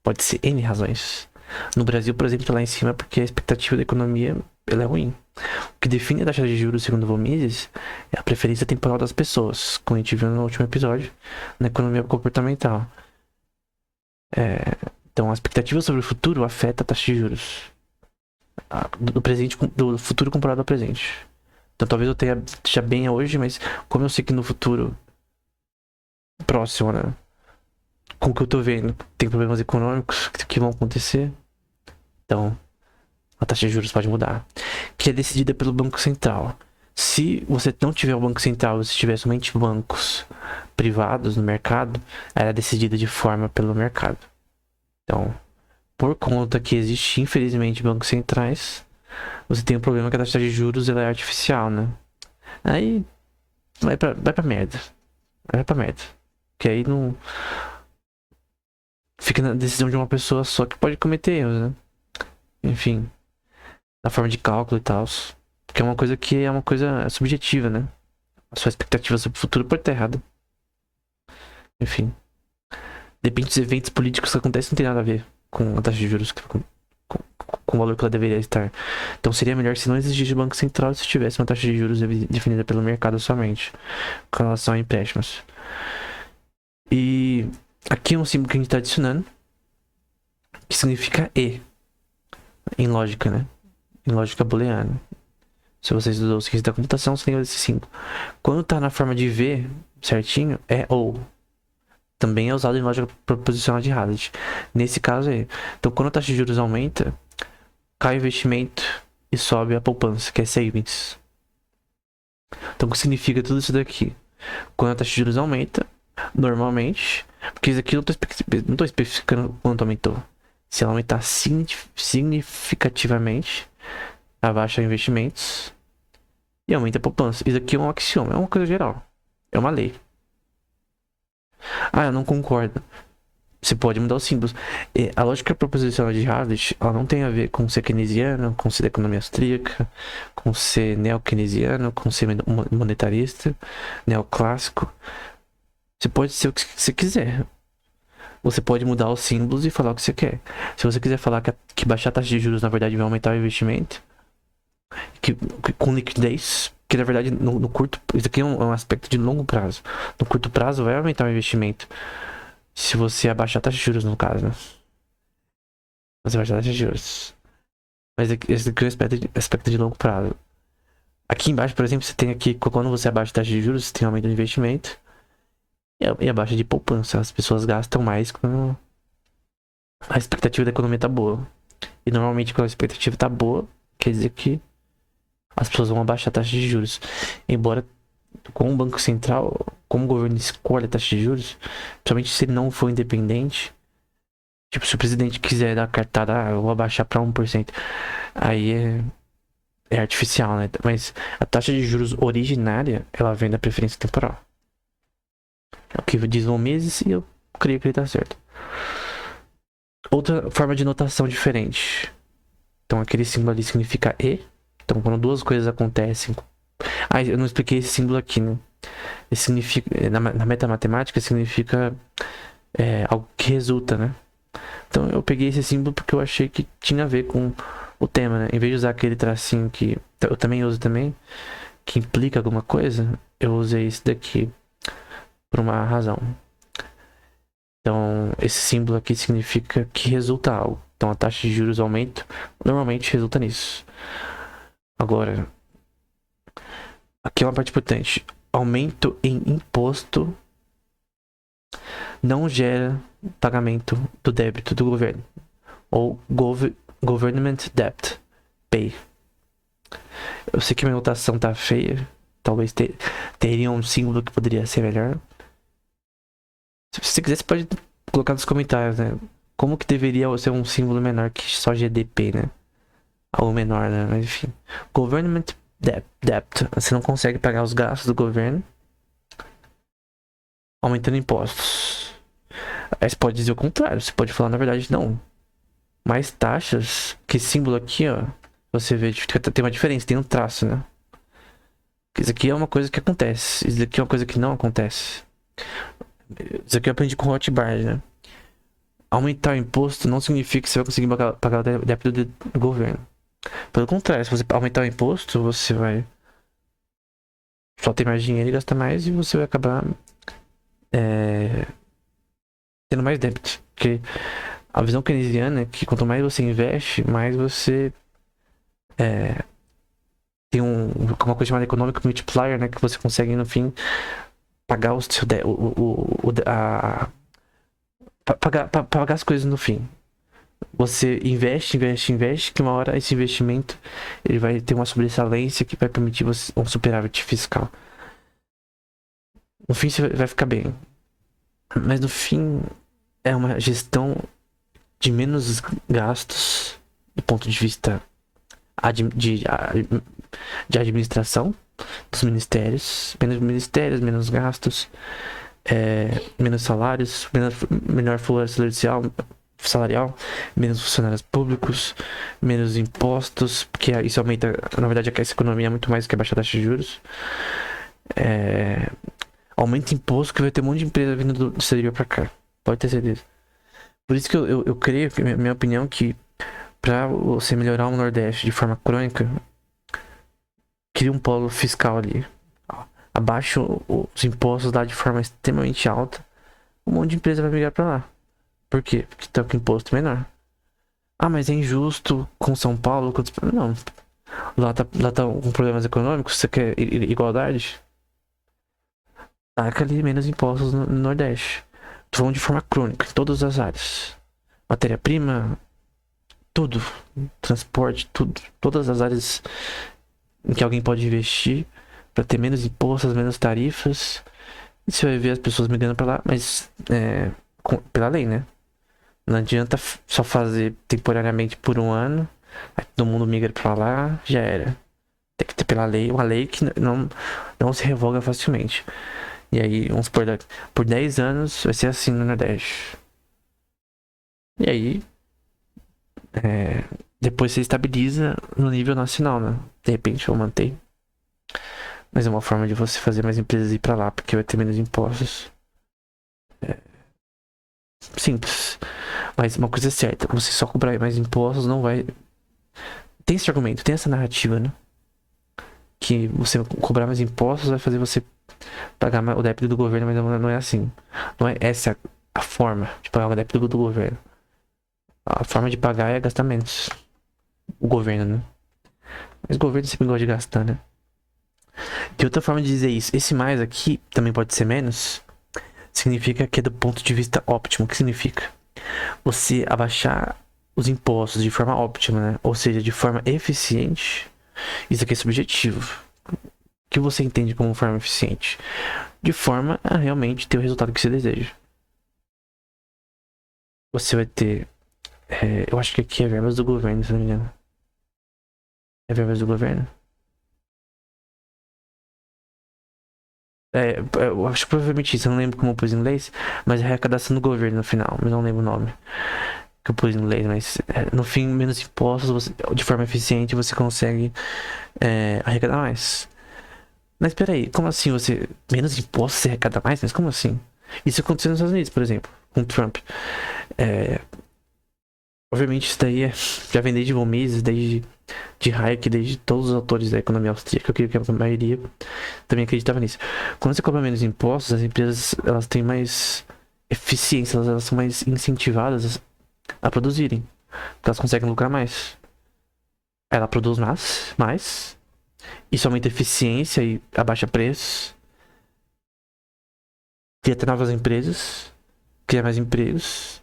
Speaker 1: Pode ser N razões. No Brasil, por exemplo, tá lá em cima porque a expectativa da economia ela é ruim. O que define a taxa de juros, segundo o Mises, é a preferência temporal das pessoas, como a gente viu no último episódio, na economia comportamental. Então, a expectativa sobre o futuro afeta a taxa de juros do futuro comparado ao presente. Então, talvez eu esteja bem hoje, mas como eu sei que no futuro próximo, né, com o que eu tô vendo, tem problemas econômicos que vão acontecer, então a taxa de juros pode mudar, que é decidida pelo Banco Central. Se você não tiver o Banco Central, se tiver somente bancos privados no mercado, ela é decidida de forma pelo mercado. Então, por conta que existe, infelizmente, bancos centrais, você tem um problema que a taxa de juros ela é artificial, né? Aí vai pra merda. Vai pra merda. Que aí não. Fica na decisão de uma pessoa só que pode cometer erros, né? Enfim, na forma de cálculo e tal. Que é uma coisa que é uma coisa subjetiva, né? A sua expectativa sobre o futuro pode estar errada. Enfim. Depende dos eventos políticos que acontecem, não tem nada a ver com a taxa de juros, com o valor que ela deveria estar. Então seria melhor se não existisse o Banco Central se tivesse uma taxa de juros definida pelo mercado somente, com relação a empréstimos. E aqui é um símbolo que a gente está adicionando, que significa E, em lógica, né? Em lógica booleana. Se você estudou ciência da computação, você lembra desse símbolo. Quando está na forma de V, certinho, é OU. Também é usado em lógica proposicional de Haddad. Nesse caso é. Então, quando a taxa de juros aumenta, cai o investimento e sobe a poupança, que é savings. Então, o que significa tudo isso daqui? Quando a taxa de juros aumenta, normalmente, porque isso aqui eu não estou especificando quanto aumentou. Se ela aumentar significativamente, abaixa investimentos e aumenta a poupança. Isso aqui é um axioma, é uma coisa geral. É uma lei. Ah, eu não concordo. Você pode mudar os símbolos. A lógica proposicional de Haddad, ela não tem a ver com ser keynesiano, com ser da economia austríaca, com ser neo-keynesiano, com ser monetarista, neoclássico. Você pode ser o que você quiser. Você pode mudar os símbolos e falar o que você quer. Se você quiser falar que baixar a taxa de juros, na verdade, vai aumentar o investimento, com liquidez, que na verdade, no curto... Isso aqui é um aspecto de longo prazo. No curto prazo, vai aumentar o investimento. Se você abaixar a taxa de juros, no caso, né? Você abaixar a taxa de juros. Mas esse aqui é o aspecto de longo prazo. Aqui embaixo, por exemplo, você tem aqui, quando você abaixa a taxa de juros, você tem um aumento do investimento e a baixa de poupança. As pessoas gastam mais quando a expectativa da economia tá boa. E normalmente, quando a expectativa tá boa, quer dizer que as pessoas vão abaixar a taxa de juros. Embora, com o Banco Central, como o governo escolhe a taxa de juros, principalmente se ele não for independente, tipo, se o presidente quiser dar cartada, eu vou abaixar pra 1%, aí é artificial, né? Mas a taxa de juros originária, ela vem da preferência temporal. É o que diz o meses e eu creio que ele tá certo. Outra forma de notação diferente. Então, aquele símbolo ali significa E. Então, quando duas coisas acontecem... Ah, eu não expliquei esse símbolo aqui, né? Ele significa... Na metamatemática, significa algo que resulta, né? Então, eu peguei esse símbolo porque eu achei que tinha a ver com o tema, né? Em vez de usar aquele tracinho que eu também uso também, que implica alguma coisa, eu usei esse daqui por uma razão. Então, esse símbolo aqui significa que resulta algo. Então, a taxa de juros aumenta, normalmente resulta nisso. Agora, aqui é uma parte importante. Aumento em imposto não gera pagamento do débito do governo. Ou government debt pay. Eu sei que minha notação tá feia. Talvez teria um símbolo que poderia ser melhor. Se você quiser, você pode colocar nos comentários, né? Como que deveria ser um símbolo menor que só GDP, né? Algo menor, né? Mas enfim. Government debt. Você não consegue pagar os gastos do governo aumentando impostos. Aí você pode dizer o contrário. Você pode falar, na verdade, não. Mais taxas. Que símbolo aqui, ó. Você vê, tem uma diferença, tem um traço, né? Isso aqui é uma coisa que acontece. Isso aqui é uma coisa que não acontece. Isso aqui eu aprendi com o Rothbard, né? Aumentar o imposto não significa que você vai conseguir pagar o débito do governo. Pelo contrário, se você aumentar o imposto, você vai só ter mais dinheiro e gastar mais, e você vai acabar tendo mais débito. Porque a visão keynesiana é que quanto mais você investe, mais você tem uma coisa chamada economic multiplier, né? Que você consegue, no fim, pagar o seu pagar as coisas no fim. Você investe, que uma hora esse investimento ele vai ter uma sobressalência que vai permitir você um superávit fiscal. No fim você vai ficar bem. Mas no fim é uma gestão de menos gastos do ponto de vista de administração dos ministérios, menos gastos, menos salários, menor folha salarial, menos funcionários públicos, menos impostos, porque isso aumenta, na verdade, essa economia é muito mais do que a baixa taxa de juros. Aumenta imposto que vai ter um monte de empresa vindo do exterior pra cá. Pode ter certeza. Por isso que eu creio, que minha opinião, que pra você melhorar o Nordeste de forma crônica, cria um polo fiscal ali. Abaixa os impostos lá de forma extremamente alta. Um monte de empresa vai migrar pra lá. Por quê? Porque tá com imposto menor. Ah, mas é injusto com São Paulo? Não. Lá tá com problemas econômicos. Você quer igualdade? Taca ali menos impostos no Nordeste. Tô falando de forma crônica, em todas as áreas. Matéria-prima, tudo. Transporte, tudo. Todas as áreas em que alguém pode investir para ter menos impostos, menos tarifas. E você vai ver as pessoas migrando para lá, mas pela lei, né? Não adianta só fazer temporariamente por um ano, aí todo mundo migra para lá, já era. Tem que ter pela lei, uma lei que não se revoga facilmente. E aí, vamos supor, por 10 anos vai ser assim no Nordeste. E aí, depois você estabiliza no nível nacional, né? De repente eu mantém. Mas é uma forma de você fazer mais empresas ir pra lá, porque vai ter menos impostos. Simples. Mas uma coisa é certa, você só cobrar mais impostos não vai... Tem esse argumento, tem essa narrativa, né? Que você cobrar mais impostos vai fazer você pagar o débito do governo, mas não é assim. Não é essa a forma de pagar o débito do governo. A forma de pagar é gastar menos. O governo, né? Mas o governo sempre gosta de gastar, né? Tem outra forma de dizer isso. Esse mais aqui também pode ser menos. Significa que é do ponto de vista óptimo. O que significa? Você abaixar os impostos de forma óptima, né? Ou seja, de forma eficiente. Isso aqui é subjetivo. O que você entende como forma eficiente? De forma a realmente ter o resultado que você deseja. Você vai ter... eu acho que aqui é verbas do governo, se não me engano. É verbas do governo? Eu acho que provavelmente isso, eu não lembro como eu pus em inglês, mas é arrecadação do governo no final, mas não lembro o nome que eu pus em inglês, mas no fim, menos impostos, de forma eficiente, você consegue arrecadar mais. Mas peraí, como assim você. Menos impostos você arrecada mais? Mas como assim? Isso aconteceu nos Estados Unidos, por exemplo, com o Trump. Obviamente isso daí já vem desde von Mises, desde de Hayek, desde todos os autores da economia austríaca, eu creio que a maioria também acreditava nisso. Quando você cobra menos impostos, as empresas elas têm mais eficiência, elas são mais incentivadas a produzirem, porque elas conseguem lucrar mais. Ela produz mais, isso aumenta a eficiência e abaixa preços, cria até novas empresas, cria mais empregos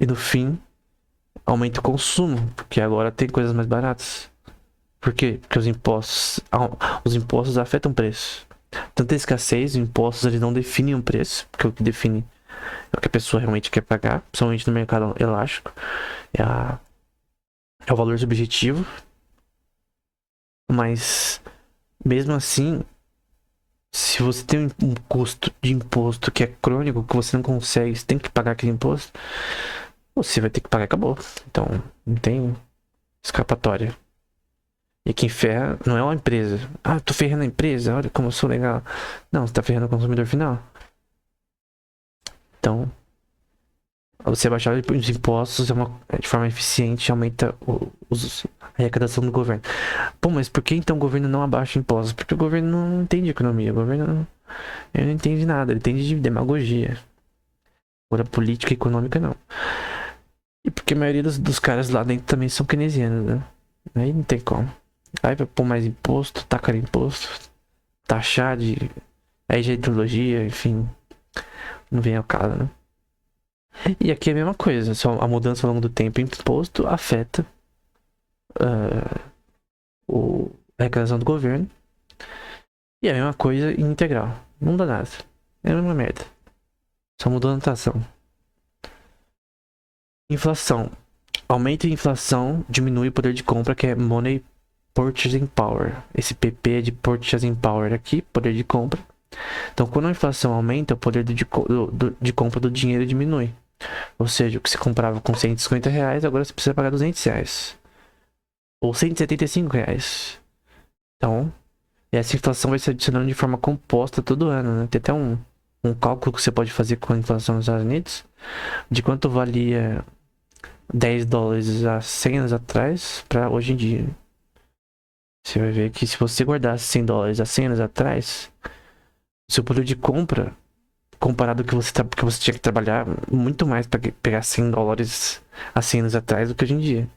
Speaker 1: e no fim aumenta o consumo, porque agora tem coisas mais baratas. Por quê? Porque os impostos afetam o preço. Tanta escassez, os impostos eles não definem um preço, porque o que define é o que a pessoa realmente quer pagar, principalmente no mercado elástico. É o valor subjetivo. Mas, mesmo assim, se você tem um custo de imposto que é crônico, que você não consegue, você tem que pagar aquele imposto, você vai ter que pagar e acabou. Então, não tem escapatória. E quem ferra não é uma empresa. Ah, tô ferrando a empresa, olha como eu sou legal. Não, você tá ferrando o consumidor final. Então, você baixar os impostos de forma eficiente aumenta a arrecadação do governo. Pô, mas por que então o governo não abaixa impostos? Porque o governo não entende economia. O governo não entende nada. Ele entende de demagogia. Agora, política e econômica, não. E porque a maioria dos caras lá dentro também são keynesianos, né? Aí não tem como. Aí vai pôr mais imposto, tacar imposto, taxar de... Aí já é ideologia, enfim. Não vem ao caso, né? E aqui é a mesma coisa, só a mudança ao longo do tempo. Imposto afeta a arrecadação do governo. E é a mesma coisa em integral. Não dá nada. É a mesma merda. Só mudou a notação. Inflação. Aumento de inflação diminui o poder de compra, que é Money Purchasing Power. Esse PP é de Purchasing Power aqui, poder de compra. Então, quando a inflação aumenta, o poder de compra do dinheiro diminui. Ou seja, o que você comprava com R$ 150, agora você precisa pagar R$ 200. Ou R$ 175. Então, essa inflação vai se adicionando de forma composta todo ano, né? Tem até um cálculo que você pode fazer com a inflação nos Estados Unidos, de quanto valia $10 há 100 anos atrás para hoje em dia. Você vai ver que se você guardasse $100 há 100 anos atrás, seu poder de compra, comparado com que você tinha que trabalhar muito mais para pegar $100 há 100 anos atrás do que hoje em dia.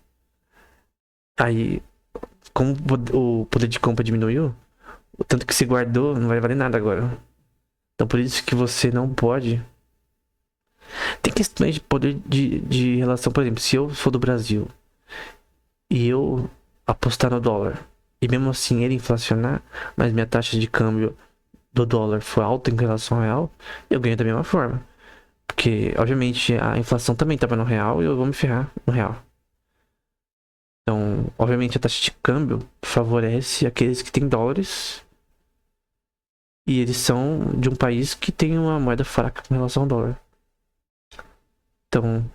Speaker 1: Aí, como o poder de compra diminuiu, o tanto que você guardou não vai valer nada agora. Então por isso que você não pode. Tem questões de poder de relação, por exemplo, se eu for do Brasil e eu apostar no dólar e mesmo assim ele inflacionar, mas minha taxa de câmbio do dólar for alta em relação ao real, eu ganho da mesma forma. Porque, obviamente, a inflação também estava no real e eu vou me ferrar no real. Então, obviamente, a taxa de câmbio favorece aqueles que têm dólares e eles são de um país que tem uma moeda fraca com relação ao dólar. Então,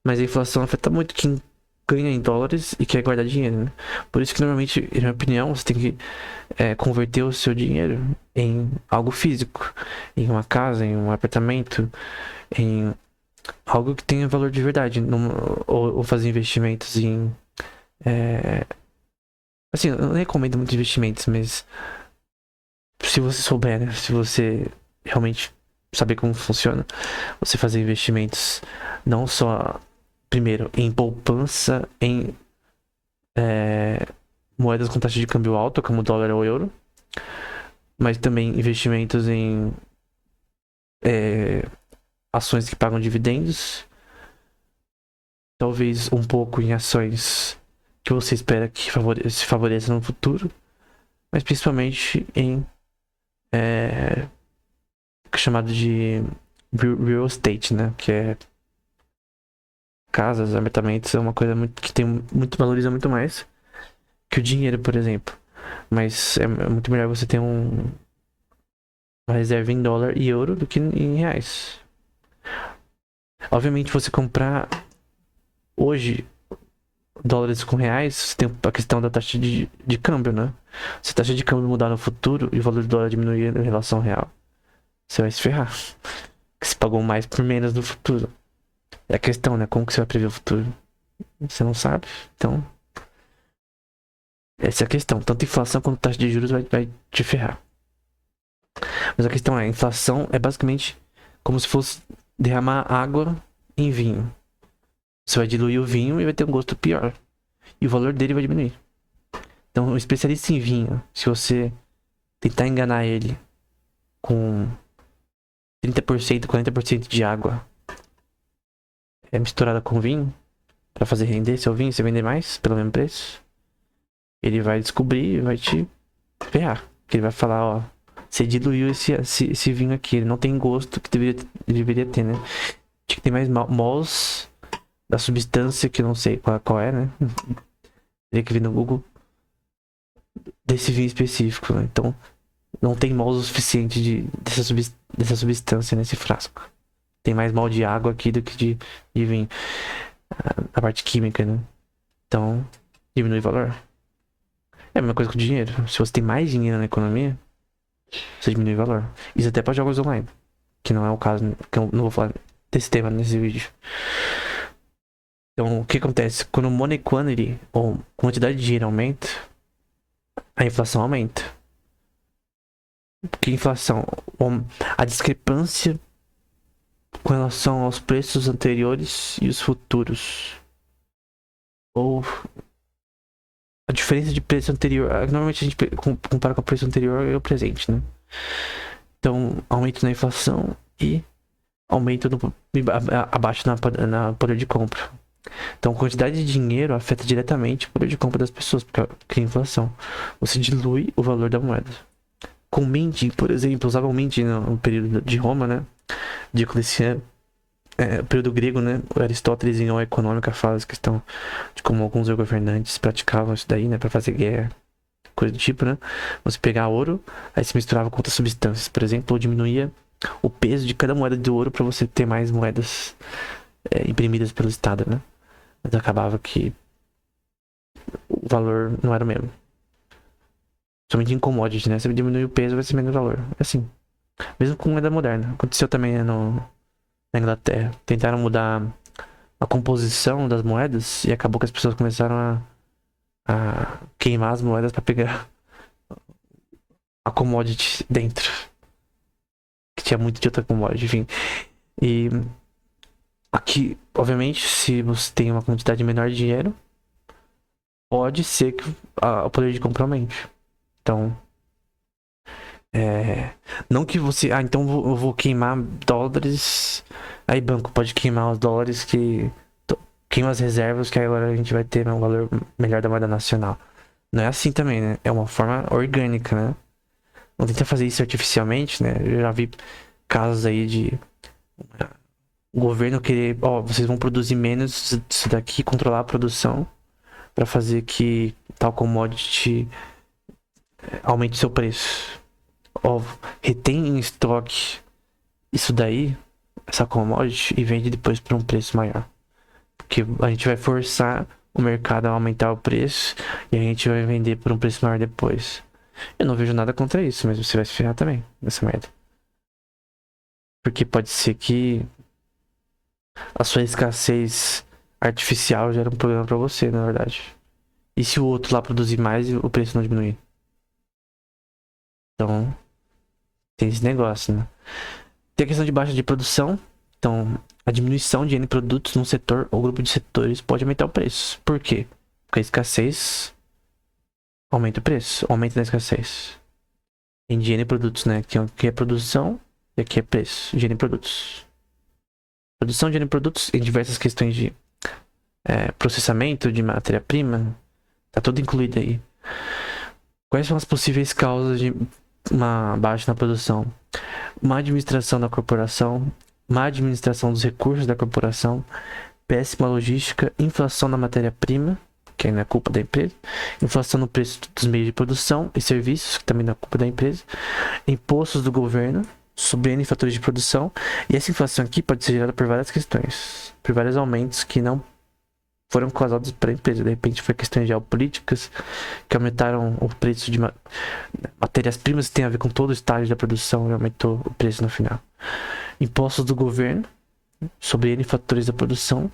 Speaker 1: mas a inflação afeta muito quem ganha em dólares e quer guardar dinheiro, né? Por isso que normalmente, na minha opinião, você tem que converter o seu dinheiro em algo físico, em uma casa, em um apartamento, em algo que tenha valor de verdade, ou fazer investimentos em assim, eu não recomendo muitos investimentos, mas se você souber, né? Se você realmente saber como funciona, você fazer investimentos não só, primeiro, em poupança, em moedas com taxa de câmbio alta, como o dólar ou o euro, mas também investimentos em ações que pagam dividendos, talvez um pouco em ações que você espera que se favoreça no futuro, mas principalmente em chamado de real estate, né? Que é casas, apartamentos, é uma coisa que valoriza muito mais que o dinheiro, por exemplo. Mas é muito melhor você ter uma reserva em dólar e euro do que em reais. Obviamente, você comprar hoje dólares com reais, você tem a questão da taxa de câmbio, né? Se a taxa de câmbio mudar no futuro e o valor do dólar diminuir em relação ao real, você vai se ferrar. Porque você pagou mais por menos no futuro. É a questão, né? Como que você vai prever o futuro? Você não sabe, então essa é a questão. Tanto inflação quanto taxa de juros vai te ferrar. Mas a questão é, a inflação é basicamente como se fosse derramar água em vinho. Você vai diluir o vinho e vai ter um gosto pior. E o valor dele vai diminuir. Então, um especialista em vinho, se você tentar enganar ele com 30%, 40% de água misturada com vinho, para fazer render seu vinho, você vender mais pelo mesmo preço, ele vai descobrir e vai te ferrar. Porque ele vai falar, ó, você diluiu esse vinho aqui, ele não tem gosto que deveria ter, né? Tinha que ter mais mols da substância, que eu não sei qual é, né? Teria que vir no Google desse vinho específico, né? Então, não tem mols o suficiente dessa substância nesse frasco. Tem mais mol de água aqui do que de vinho. A parte química, né? Então, diminui o valor. É a mesma coisa com o dinheiro. Se você tem mais dinheiro na economia, você diminui o valor. Isso até para jogos online. Que não é o caso, que eu não vou falar desse tema nesse vídeo. Então, o que acontece? Quando o money quantity, ou quantidade de dinheiro aumenta, a inflação aumenta. Porque a inflação, a discrepância com relação aos preços anteriores e os futuros. Ou a diferença de preço anterior. Normalmente a gente compara com o preço anterior e o presente, né? Então, aumento na inflação e aumento abaixo na poder de compra. Então, a quantidade de dinheiro afeta diretamente o poder de compra das pessoas, porque cria inflação. Você dilui o valor da moeda. com Mint, por exemplo, usavam Mint no período de Roma, né? Diocleciano, o período grego, né? O Aristóteles em O Econômica fala essa questão de como alguns governantes praticavam isso daí, né? Pra fazer guerra, coisa do tipo, né? Você pegar ouro, aí se misturava com outras substâncias, por exemplo, ou diminuía o peso de cada moeda de ouro para você ter mais moedas imprimidas pelo Estado, né? Mas acabava que o valor não era o mesmo. Somente em commodity, né? Se diminuir o peso, vai ser menos valor. É assim. Mesmo com moeda moderna. Aconteceu também, né, na Inglaterra. Tentaram mudar a composição das moedas e acabou que as pessoas começaram a queimar as moedas para pegar a commodity dentro. Que tinha muito de outra commodity, enfim. E aqui, obviamente, se você tem uma quantidade menor de dinheiro, pode ser que o poder de compra aumente. Então, não que você... Ah, então eu vou queimar dólares. Aí banco pode queimar os dólares que... Queima as reservas que agora a gente vai ter um valor melhor da moeda nacional. Não é assim também, né? É uma forma orgânica, né? Não tenta fazer isso artificialmente, né? Eu já vi casos aí de... O governo querer... vocês vão produzir menos disso daqui, controlar a produção para fazer que tal commodity aumente seu preço. Retém em estoque isso daí, essa commodity, e vende depois por um preço maior. Porque a gente vai forçar o mercado a aumentar o preço e a gente vai vender por um preço maior depois. Eu não vejo nada contra isso, mas você vai se ferrar também nessa merda. Porque pode ser que a sua escassez artificial gera um problema pra você, na verdade. E se o outro lá produzir mais e o preço não diminuir? Então, tem esse negócio, né? Tem a questão de baixa de produção. Então, a diminuição de N produtos num setor ou grupo de setores pode aumentar o preço. Por quê? Porque a escassez aumenta o preço, aumenta a escassez. Em de N produtos, né? Que aqui é produção e aqui é preço de N produtos. Produção de N produtos em diversas questões de processamento de matéria-prima. Tá tudo incluído aí. Quais são as possíveis causas de uma baixa na produção? Má administração da corporação, má administração dos recursos da corporação, péssima logística, inflação da matéria-prima, que ainda é culpa da empresa, inflação no preço dos meios de produção e serviços, que também não é culpa da empresa, impostos do governo sobre N fatores de produção, e essa inflação aqui pode ser gerada por várias questões, por vários aumentos que não foram causados pela empresa. De repente foi questões geopolíticas que aumentaram o preço de matérias-primas, que tem a ver com todo o estágio da produção, e aumentou o preço no final. Impostos do governo sobre N fatores da produção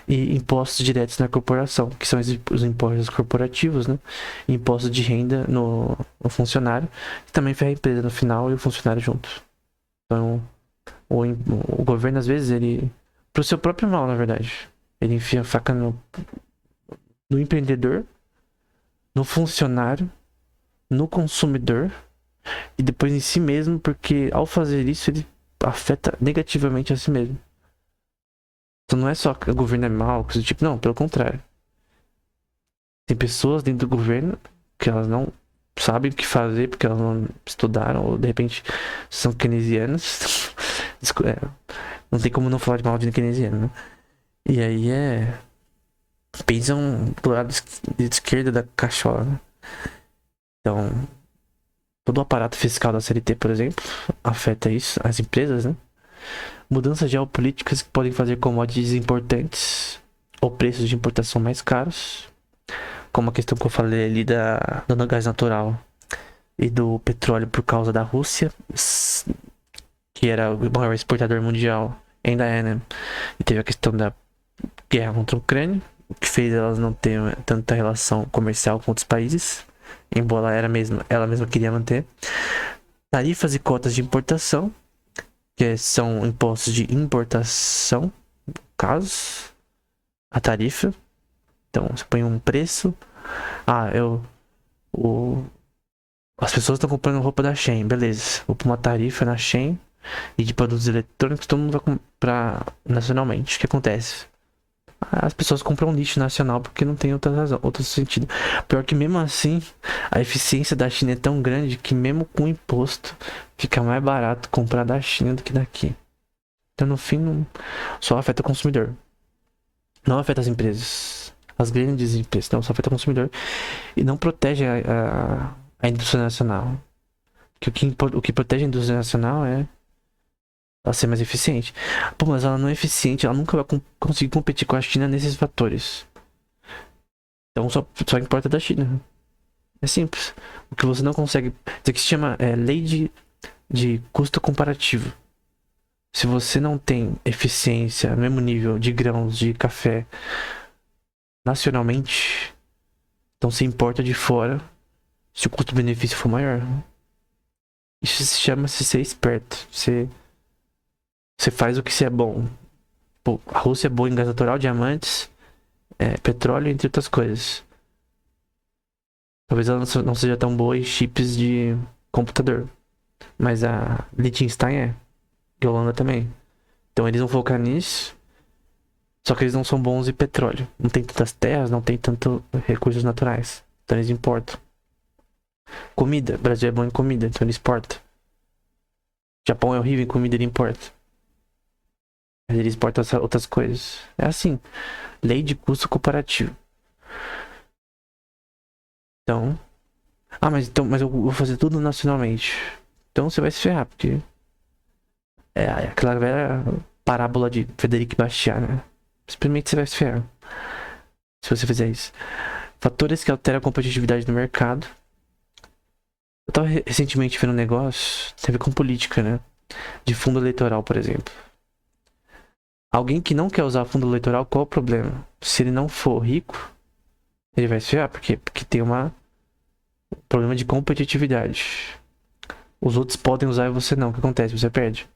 Speaker 1: e impostos diretos na corporação, que são os impostos corporativos, né? E impostos de renda no funcionário, que também ferra a empresa no final e o funcionário junto. Então, o governo, às vezes, ele... pro seu próprio mal, na verdade. Ele enfia a faca no empreendedor, no funcionário, no consumidor e depois em si mesmo, porque ao fazer isso ele afeta negativamente a si mesmo. Então não é só que o governo é mau, coisa do tipo, não, pelo contrário. Tem pessoas dentro do governo que elas não sabem o que fazer porque elas não estudaram, ou de repente são keynesianas. Não tem como não falar de mal de keynesiano, né? E aí pensam do lado de esquerda da cachola, né? Então, todo o aparato fiscal da CLT, por exemplo, afeta isso, as empresas, né? Mudanças geopolíticas que podem fazer commodities importantes ou preços de importação mais caros, como a questão que eu falei ali do gás natural e do petróleo por causa da Rússia, que era o maior exportador mundial, ainda é, né? E teve a questão da guerra contra a Ucrânia, o que fez elas não terem tanta relação comercial com outros países, embora ela mesma queria manter. Tarifas e cotas de importação, que são impostos de importação, no caso, a tarifa. Então, você põe um preço. As pessoas estão comprando roupa da Shein, beleza. Vou pôr uma tarifa na Shein e de produtos eletrônicos todo mundo vai comprar nacionalmente. O que acontece? as pessoas compram lixo nacional porque não tem outra razão, outro sentido. Pior que mesmo assim, a eficiência da China é tão grande que mesmo com imposto fica mais barato comprar da China do que daqui. Então no fim não, só afeta o consumidor. Não afeta as empresas. As grandes empresas, não, só afeta o consumidor. E não protege a indústria nacional. Que o que protege a indústria nacional é ela ser mais eficiente. Pô, mas ela não é eficiente, ela nunca vai conseguir competir com a China nesses fatores. Então só importa da China. É simples. O que você não consegue. Isso aqui se chama lei de custo comparativo. Se você não tem eficiência no mesmo nível de grãos de café nacionalmente, então você importa de fora se o custo-benefício for maior. Isso se chama ser esperto. Você faz o que você é bom. Pô, a Rússia é boa em gás natural, diamantes, petróleo, entre outras coisas. Talvez ela não seja tão boa em chips de computador. Mas a Liechtenstein é. E a Holanda também. Então eles vão focar nisso. Só que eles não são bons em petróleo. Não tem tantas terras, não tem tantos recursos naturais. Então eles importam. Comida. O Brasil é bom em comida, então ele exporta. O Japão é horrível em comida, ele importa. Mas ele exporta outras coisas. É assim. Lei de custo comparativo. Então. Ah, mas eu vou fazer tudo nacionalmente. Então você vai se ferrar, porque. É aquela velha parábola de Frederic Bastiat, né? Simplesmente você vai se ferrar. Se você fizer isso. Fatores que alteram a competitividade do mercado. Eu tava recentemente vendo um negócio. Tem a ver com política, né? De fundo eleitoral, por exemplo. Alguém que não quer usar fundo eleitoral, qual é o problema? Se ele não for rico, ele vai se ferrar. Porque tem um problema de competitividade. Os outros podem usar e você não. O que acontece? Você perde.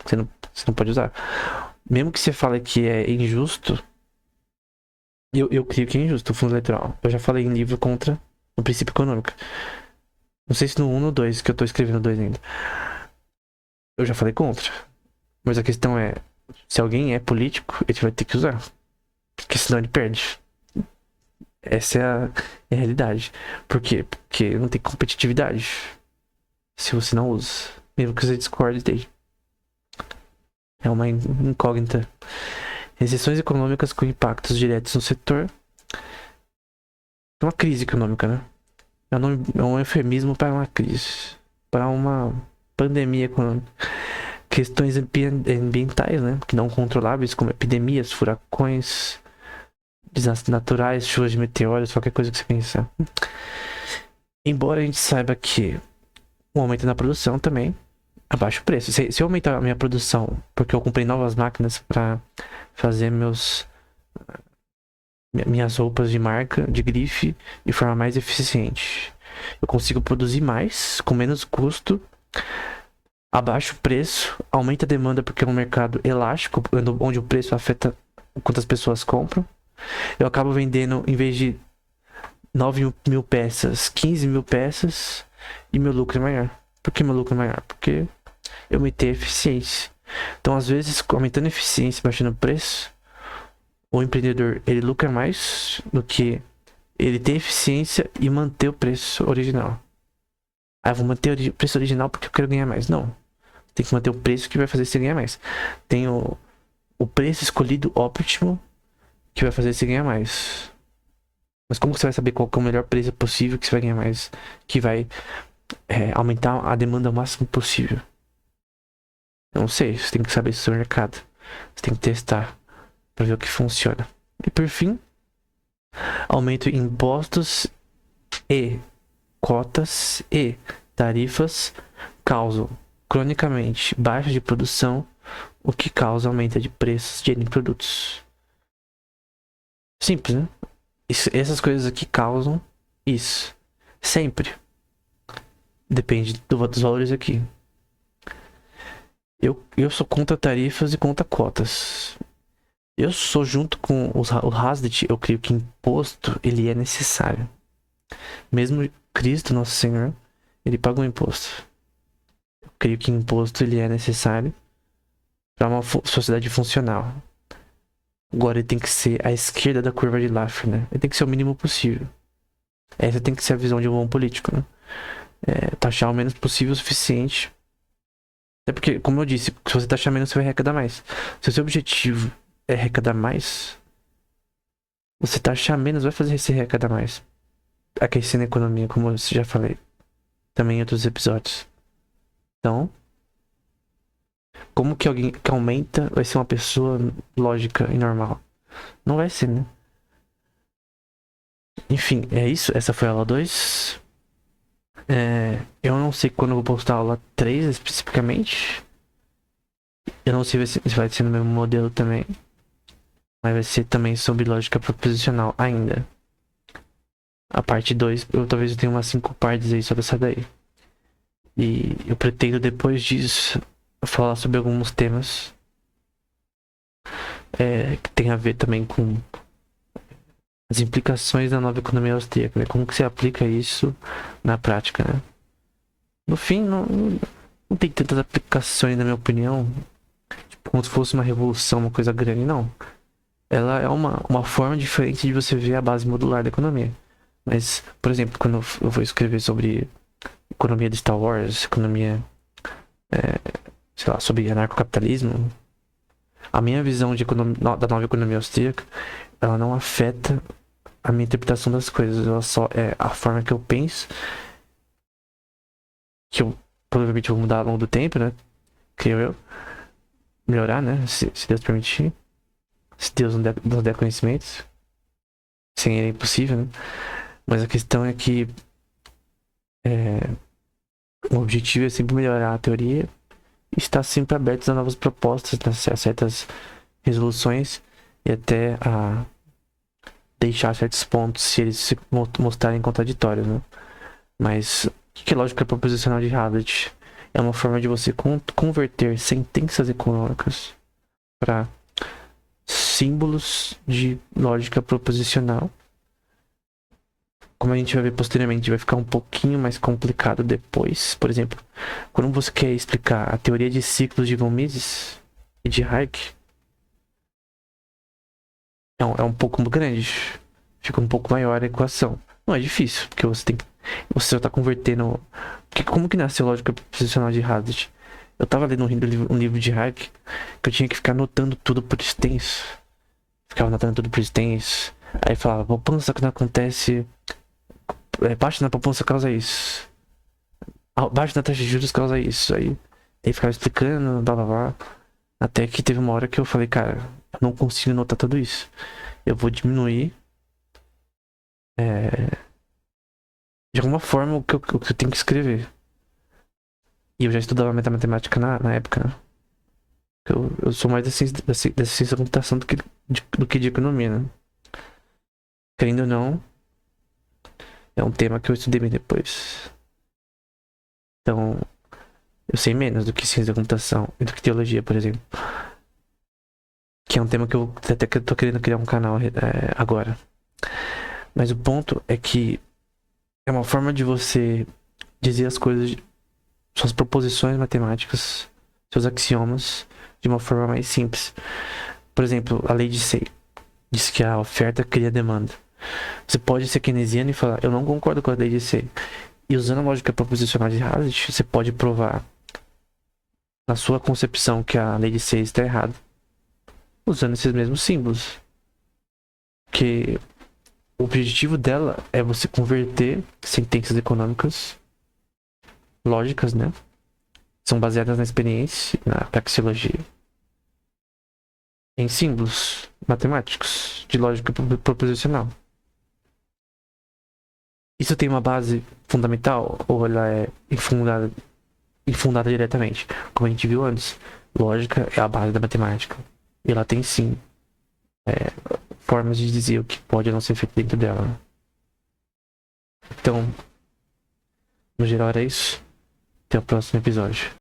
Speaker 1: Você não pode usar. Mesmo que você fale que é injusto, eu creio que é injusto o fundo eleitoral. Eu já falei em livro contra o princípio econômico. Não sei se no 1 ou no 2, que eu tô escrevendo 2 ainda. Eu já falei contra. Mas a questão é, se alguém é político, ele vai ter que usar. Porque senão ele perde. Essa é a realidade. Por quê? Porque não tem competitividade. Se você não usa. Mesmo que você discorde dele. É uma incógnita. Recessões econômicas com impactos diretos no setor. É uma crise econômica, né? É um eufemismo para uma crise. Para uma pandemia econômica. Questões ambientais, né? Que não controláveis, como epidemias, furacões, desastres naturais, chuvas de meteoros, qualquer coisa que você pensar. Embora a gente saiba que o aumento na produção também abaixa o preço. Se eu aumentar a minha produção porque eu comprei novas máquinas para fazer minhas roupas de marca, de grife, de forma mais eficiente, eu consigo produzir mais, com menos custo, abaixa o preço, aumenta a demanda porque é um mercado elástico, onde o preço afeta quantas pessoas compram. Eu acabo vendendo, em vez de 9 mil peças, 15 mil peças, e meu lucro é maior. Por que meu lucro é maior? Porque eu aumentei a eficiência. Então, às vezes, aumentando a eficiência, baixando o preço, o empreendedor, ele lucra mais do que ele ter eficiência e manter o preço original. Ah, eu vou manter o preço original porque eu quero ganhar mais. Não. Tem que manter o preço que vai fazer você ganhar mais. Tem o preço escolhido óptimo que vai fazer você ganhar mais. Mas como você vai saber qual que é o melhor preço possível que você vai ganhar mais? Que vai aumentar a demanda o máximo possível. Eu não sei, você tem que saber isso no mercado. Você tem que testar para ver o que funciona. E por fim, aumento em impostos e cotas e tarifas causam cronicamente baixa de produção, o que causa aumento de preços de N produtos. Simples, né? Essas coisas aqui causam isso. Sempre. Depende dos valores aqui. Eu sou contra tarifas e contra cotas. Eu sou junto com o Haslet, eu creio que imposto, ele é necessário. Mesmo Cristo, nosso Senhor, ele pagou imposto. Eu creio que imposto, ele é necessário para uma sociedade funcional. Agora ele tem que ser à esquerda da curva de Laffer, né? Ele tem que ser o mínimo possível. Essa tem que ser a visão de um bom político, né? Taxar o menos possível o suficiente. Até porque, como eu disse, se você taxar menos, você vai arrecadar mais. Se o seu objetivo é arrecadar mais, você taxar menos vai fazer você arrecadar mais. Aquecendo a economia, como eu já falei. Também em outros episódios. Então, como que alguém que aumenta vai ser uma pessoa lógica e normal? Não vai ser, né? Enfim, é isso. Essa foi a aula 2. Eu não sei quando eu vou postar a aula 3 especificamente. Eu não sei se vai ser no mesmo modelo também. Mas vai ser também sobre lógica proposicional ainda. A parte 2, talvez eu tenha umas 5 partes aí sobre essa daí. E eu pretendo depois disso falar sobre alguns temas que tem a ver também com as implicações da nova economia austríaca, né? Como que se aplica isso na prática, né? No fim, não tem tantas aplicações, na minha opinião, tipo, como se fosse uma revolução, uma coisa grande, não. Ela é uma forma diferente de você ver a base modular da economia. Mas, por exemplo, quando eu vou escrever sobre economia de Star Wars, economia, sei lá, sobre anarcocapitalismo, a minha visão da nova economia austríaca, ela não afeta a minha interpretação das coisas. Ela só é a forma que eu penso, que eu provavelmente vou mudar ao longo do tempo, né? Creio eu. Melhorar, né? Se Deus permitir. Se Deus não der conhecimentos. Sem ele é impossível, né? Mas a questão é que o objetivo é sempre melhorar a teoria e estar sempre abertos a novas propostas, né? A certas resoluções e até a deixar certos pontos se eles se mostrarem contraditórios, né? Mas o que é lógica proposicional de Hazlitt? É uma forma de você converter sentenças econômicas para símbolos de lógica proposicional. Como a gente vai ver posteriormente, vai ficar um pouquinho mais complicado depois. Por exemplo, quando você quer explicar a teoria de ciclos de von Mises e de Hayek, é um pouco grande. Fica um pouco maior a equação. Não é difícil, porque você só tá convertendo. Como que nasceu a lógica proposicional de Hazlitt? Eu tava lendo um livro de Hayek que eu tinha que ficar anotando tudo por extenso. Ficava anotando tudo por extenso. Aí falava, poupança que não acontece. Baixa na poupança causa isso. Baixa na taxa de juros causa isso. Aí ficava explicando, blá blá blá. Até que teve uma hora que eu falei, cara, eu não consigo anotar tudo isso. Eu vou diminuir de alguma forma o que eu tenho que escrever. E eu já estudava matemática na época, né? Eu sou mais da ciência da computação do que de economia, né? Querendo ou não, é um tema que eu estudei bem depois. Então, eu sei menos do que ciência da computação e do que teologia, por exemplo. Que é um tema que eu até que eu tô querendo criar um canal agora. Mas o ponto é que é uma forma de você dizer as coisas, suas proposições matemáticas, seus axiomas, de uma forma mais simples. Por exemplo, a lei de Say diz que a oferta cria a demanda. Você pode ser keynesiano e falar, eu não concordo com a lei de Say. E usando a lógica proposicional de Hazlitt, você pode provar na sua concepção que a lei de Say está errada, usando esses mesmos símbolos. Que o objetivo dela é você converter sentenças econômicas lógicas, né? São baseadas na experiência, na praxeologia, em símbolos matemáticos de lógica proposicional. Isso tem uma base fundamental ou ela é infundada diretamente? Como a gente viu antes, lógica é a base da matemática. E ela tem sim formas de dizer o que pode ou não ser feito dentro dela. Então, no geral era isso. Até o próximo episódio.